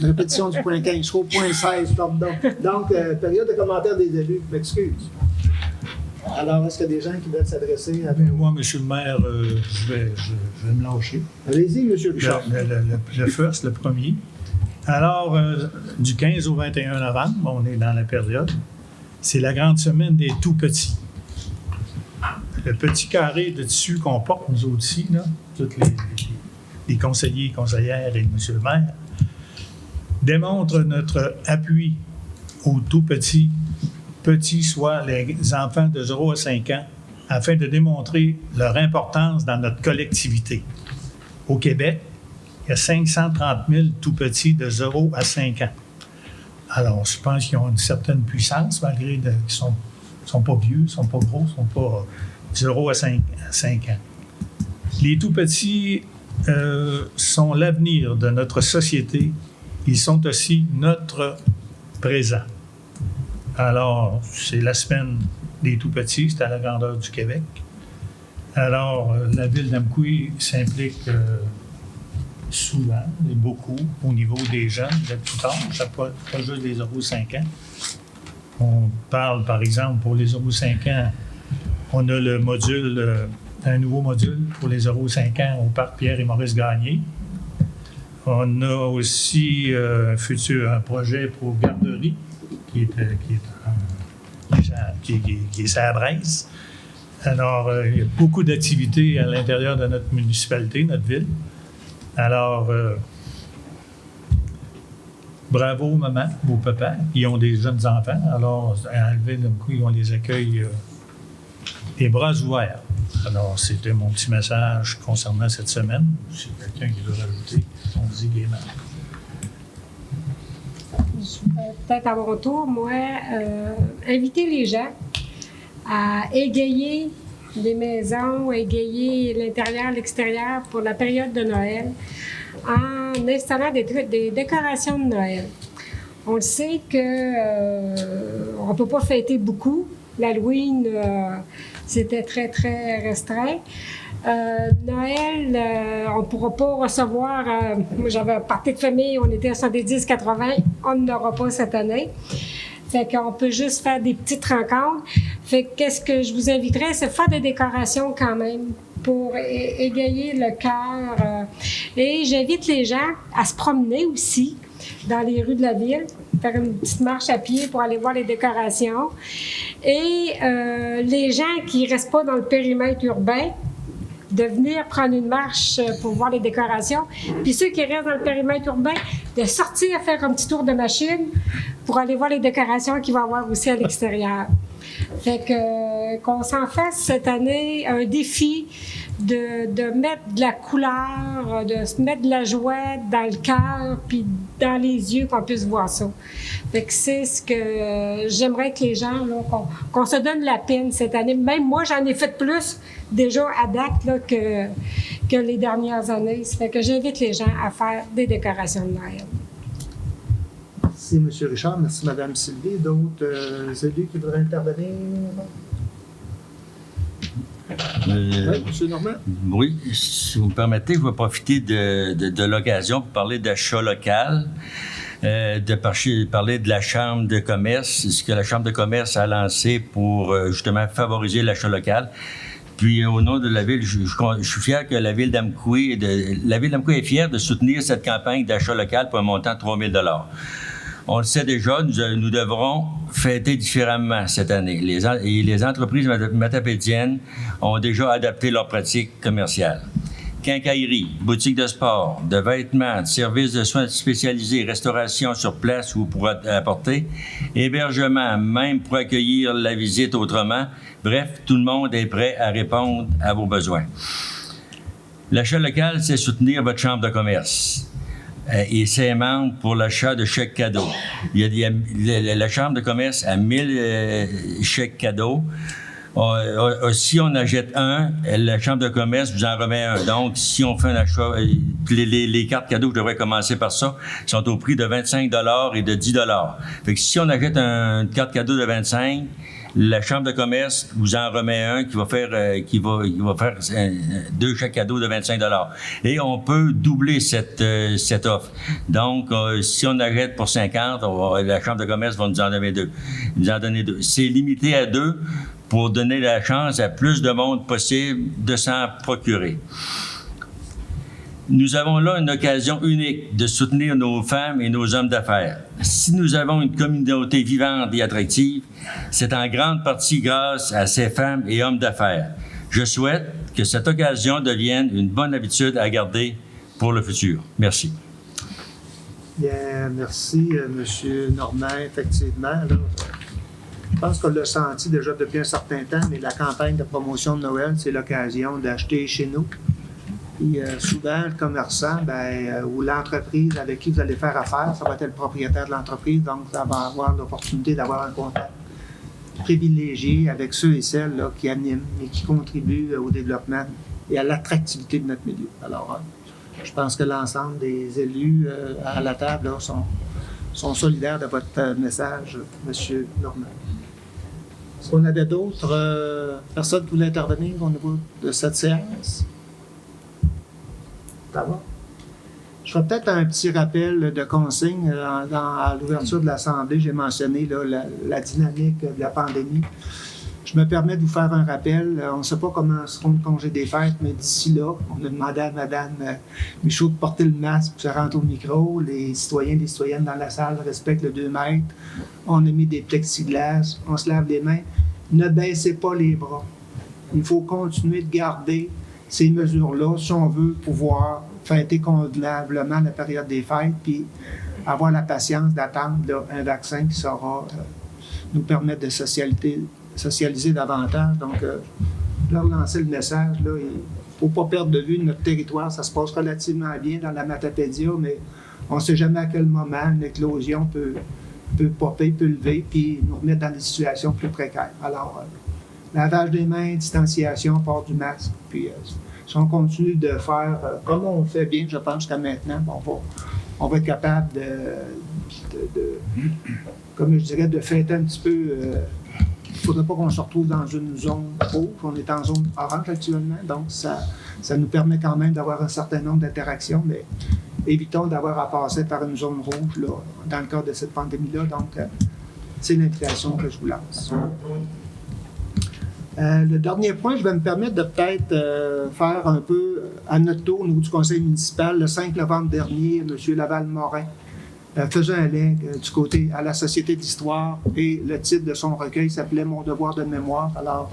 répétition du point 15. Je suis au point 16, pardon. Donc, période de commentaires des élus, je m'excuse. Alors, est-ce qu'il y a des gens qui veulent s'adresser à... Moi, M. le maire, je vais me lâcher. Allez-y, M. Richard. Le first, le premier. Alors, du 15 au 21 novembre, on est dans la période, c'est la grande semaine des tout-petits. Le petit carré de tissu qu'on porte, nous aussi, là, tous les conseillers, conseillères et M. le maire, démontre notre appui aux tout-petits, soit les enfants de 0 à 5 ans, afin de démontrer leur importance dans notre collectivité. Au Québec, il y a 530 000 tout-petits de 0 à 5 ans. Alors, je pense qu'ils ont une certaine puissance, malgré qu'ils ne sont pas vieux, ne sont pas gros, ne sont pas 0 à 5 ans. Les tout-petits sont l'avenir de notre société. Ils sont aussi notre présent. Alors, c'est la semaine des tout-petits, c'est à la grandeur du Québec. Alors, la ville d'Amqui s'implique souvent et beaucoup au niveau des jeunes de tout âge, pas juste des 0-5 ans. On parle, par exemple, pour les 0-5 ans, on a le module, un nouveau module pour les 0-5 ans au parc Pierre et Maurice Gagné. On a aussi un projet pour garderie qui est à Bresse. Alors, il y a beaucoup d'activités à l'intérieur de notre municipalité, notre ville. Alors, bravo, maman, vos papas. Ils ont des jeunes enfants. Alors, à la ville d'Amqui, on les accueille les bras ouverts. Alors, c'était mon petit message concernant cette semaine. Si quelqu'un qui veut rajouter, on dit gaiement. Peut-être à mon tour, moi, inviter les gens à égayer les maisons, égayer l'intérieur, l'extérieur pour la période de Noël en installant des décorations de Noël. On le sait qu'on ne peut pas fêter beaucoup. L'Halloween, c'était très, très restreint. Noël, on ne pourra pas recevoir... moi, j'avais un party de famille, on était à 70-80. On n'aura pas cette année. Fait qu'on peut juste faire des petites rencontres. Fait que qu'est-ce que je vous inviterais, c'est faire des décorations quand même pour égayer le cœur. Et j'invite les gens à se promener aussi dans les rues de la ville, faire une petite marche à pied pour aller voir les décorations. Et les gens qui ne restent pas dans le périmètre urbain, de venir prendre une marche pour voir les décorations. Puis ceux qui restent dans le périmètre urbain, de sortir faire un petit tour de machine pour aller voir les décorations qu'il va y avoir aussi à l'extérieur. Fait que qu'on s'en fasse cette année un défi de mettre de la couleur, de se mettre de la joie dans le cœur, puis dans les yeux, qu'on puisse voir ça. Fait que c'est ce que j'aimerais que les gens, là, qu'on se donne la peine cette année. Même moi, j'en ai fait plus déjà à date là, que les dernières années. Ça fait que j'invite les gens à faire des décorations de Noël. Merci, M. Richard. Merci, Mme Sylvie. D'autres élus qui voudraient intervenir? Oui, M. Normand? Oui, si vous me permettez, je vais profiter de l'occasion pour parler d'achat local, parler de la Chambre de commerce, ce que la Chambre de commerce a lancé pour justement favoriser l'achat local. Puis, au nom de la Ville, je suis fier que la Ville d'Amqui est fière de soutenir cette campagne d'achat local pour un montant de 3 000 $. On le sait déjà, nous devrons fêter différemment cette année. Les entreprises matapédiennes ont déjà adapté leurs pratiques commerciales. Quincaillerie, boutiques de sport, de vêtements, de services de soins spécialisés, restauration sur place ou pour apporter, hébergement, même pour accueillir la visite autrement. Bref, tout le monde est prêt à répondre à vos besoins. L'achat local, c'est soutenir votre chambre de commerce et ses membres pour l'achat de chèques cadeaux. La Chambre de commerce a 1000 chèques cadeaux. Si on achète un, la Chambre de commerce vous en remet un. Donc, si on fait un achat, les cartes cadeaux, je devrais commencer par ça, sont au prix de 25 $, et de 10 $. Fait que si on achète une carte cadeau de 25, la Chambre de commerce vous en remet un qui va faire 2 chèques cadeaux de 25 $. Et on peut doubler cette offre. Donc, si on achète pour 50, la Chambre de commerce va nous en donner 2. C'est limité à 2 pour donner la chance à plus de monde possible de s'en procurer. Nous avons là une occasion unique de soutenir nos femmes et nos hommes d'affaires. Si nous avons une communauté vivante et attractive, c'est en grande partie grâce à ces femmes et hommes d'affaires. Je souhaite que cette occasion devienne une bonne habitude à garder pour le futur. Merci. Bien, merci, M. Normand. Effectivement, là, je pense qu'on l'a senti déjà depuis un certain temps, mais la campagne de promotion de Noël, c'est l'occasion d'acheter chez nous. Puis souvent, le commerçant ou l'entreprise avec qui vous allez faire affaire, ça va être le propriétaire de l'entreprise, donc ça va avoir l'opportunité d'avoir un contact privilégié avec ceux et celles là, qui animent et qui contribuent au développement et à l'attractivité de notre milieu. Alors, je pense que l'ensemble des élus à la table là, sont solidaires de votre message, M. Normand. Est-ce qu'on avait d'autres personnes qui voulaient intervenir au niveau de cette séance? Ça va? Je ferai peut-être un petit rappel de consigne. À l'ouverture de l'Assemblée, j'ai mentionné là, la dynamique de la pandémie. Je me permets de vous faire un rappel. On ne sait pas comment seront le congé des fêtes, mais d'ici là, on a demandé à Mme Michaud de porter le masque pour se rendre au micro. Les citoyens et les citoyennes dans la salle respectent le 2 mètres. On a mis des plexiglas. On se lave les mains. Ne baissez pas les bras. Il faut continuer de garder ces mesures-là si on veut pouvoir fêter convenablement la période des fêtes puis avoir la patience d'attendre là, un vaccin qui saura nous permettre de socialiser davantage. Donc, leur lancer le message. Il ne faut pas perdre de vue notre territoire. Ça se passe relativement bien dans la Matapédia, mais on ne sait jamais à quel moment une éclosion peut popper, peut lever, puis nous remettre dans des situations plus précaires. Alors, lavage des mains, distanciation, port du masque, puis si on continue de faire comme on fait bien, je pense, jusqu'à maintenant, on va être capable comme je dirais, de fêter un petit peu. Il ne faudrait pas qu'on se retrouve dans une zone rouge. On est en zone orange actuellement, donc ça nous permet quand même d'avoir un certain nombre d'interactions, mais évitons d'avoir à passer par une zone rouge là, dans le cadre de cette pandémie-là. Donc, c'est l'invitation que je vous lance. Le dernier point, je vais me permettre de peut-être faire un peu à notre tour au niveau du conseil municipal. Le 5 novembre dernier, M. Laval-Morin faisait un legs du côté à la Société d'histoire et le titre de son recueil s'appelait « Mon devoir de mémoire ». Alors,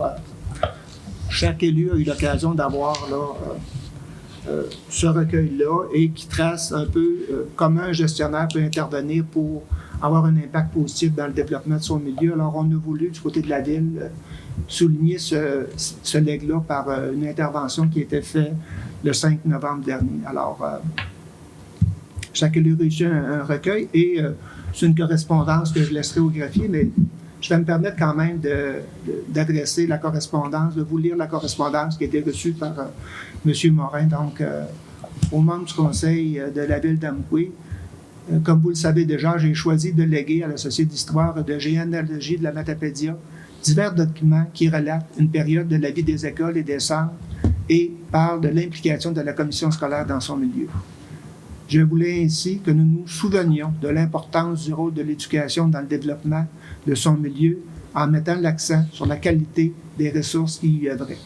chaque élu a eu l'occasion d'avoir ce recueil-là et qui trace un peu comment un gestionnaire peut intervenir pour avoir un impact positif dans le développement de son milieu. Alors, on a voulu, du côté de la ville, souligner ce legs-là par une intervention qui a été faite le 5 novembre dernier. Alors, chaque élu réussit un recueil et c'est une correspondance que je laisserai au greffier, mais je vais me permettre quand même d'adresser la correspondance, de vous lire la correspondance qui a été reçue par M. Morin, donc aux membres du conseil de la ville d'Amqui. Comme vous le savez déjà, j'ai choisi de léguer à la Société d'histoire de généalogie de la Matapédia divers documents qui relatent une période de la vie des écoles et des centres et parlent de l'implication de la commission scolaire dans son milieu. Je voulais ainsi que nous nous souvenions de l'importance du rôle de l'éducation dans le développement de son milieu en mettant l'accent sur la qualité des ressources qui y œuvraient.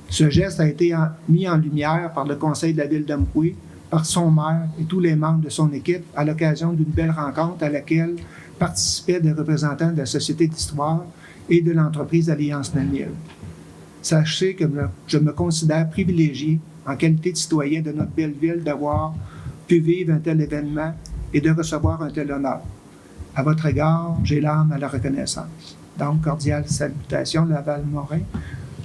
Ce geste a été mis en lumière par le conseil de la ville d'Amqui, par son maire et tous les membres de son équipe à l'occasion d'une belle rencontre à laquelle participaient des représentants de la Société d'histoire et de l'entreprise Alliance Namil. Sachez que je me considère privilégié en qualité de citoyen de notre belle ville d'avoir pu vivre un tel événement et de recevoir un tel honneur. À votre égard, j'ai l'âme à la reconnaissance. Donc, cordiale salutation, Laval-Morin.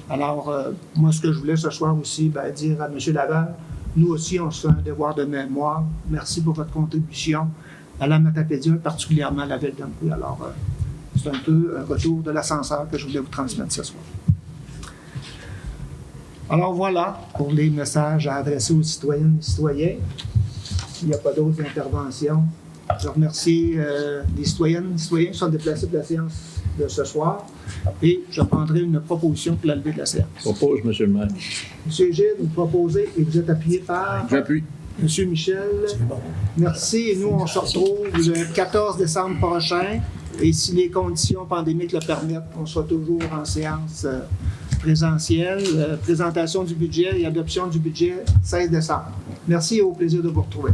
Alors, moi, ce que je voulais ce soir aussi, dire à M. Laval, nous aussi, on se fait un devoir de mémoire. Merci pour votre contribution à la Matapédia, particulièrement à la ville d'Amqui. Alors, c'est un peu un retour de l'ascenseur que je voulais vous transmettre ce soir. Alors voilà pour les messages à adresser aux citoyennes et citoyens. Il n'y a pas d'autres interventions. Je remercie les citoyennes et citoyens qui sont déplacés de la séance de ce soir et je prendrai une proposition pour la levée de la séance. Propose, M. le maire. M. Gilles, vous proposez et vous êtes appuyé par... J'appuie. M. Michel. Merci. Et nous, on se retrouve le 14 décembre prochain. Et si les conditions pandémiques le permettent, on sera toujours en séance présentielle. Présentation du budget et adoption du budget 16 décembre. Merci et au plaisir de vous retrouver.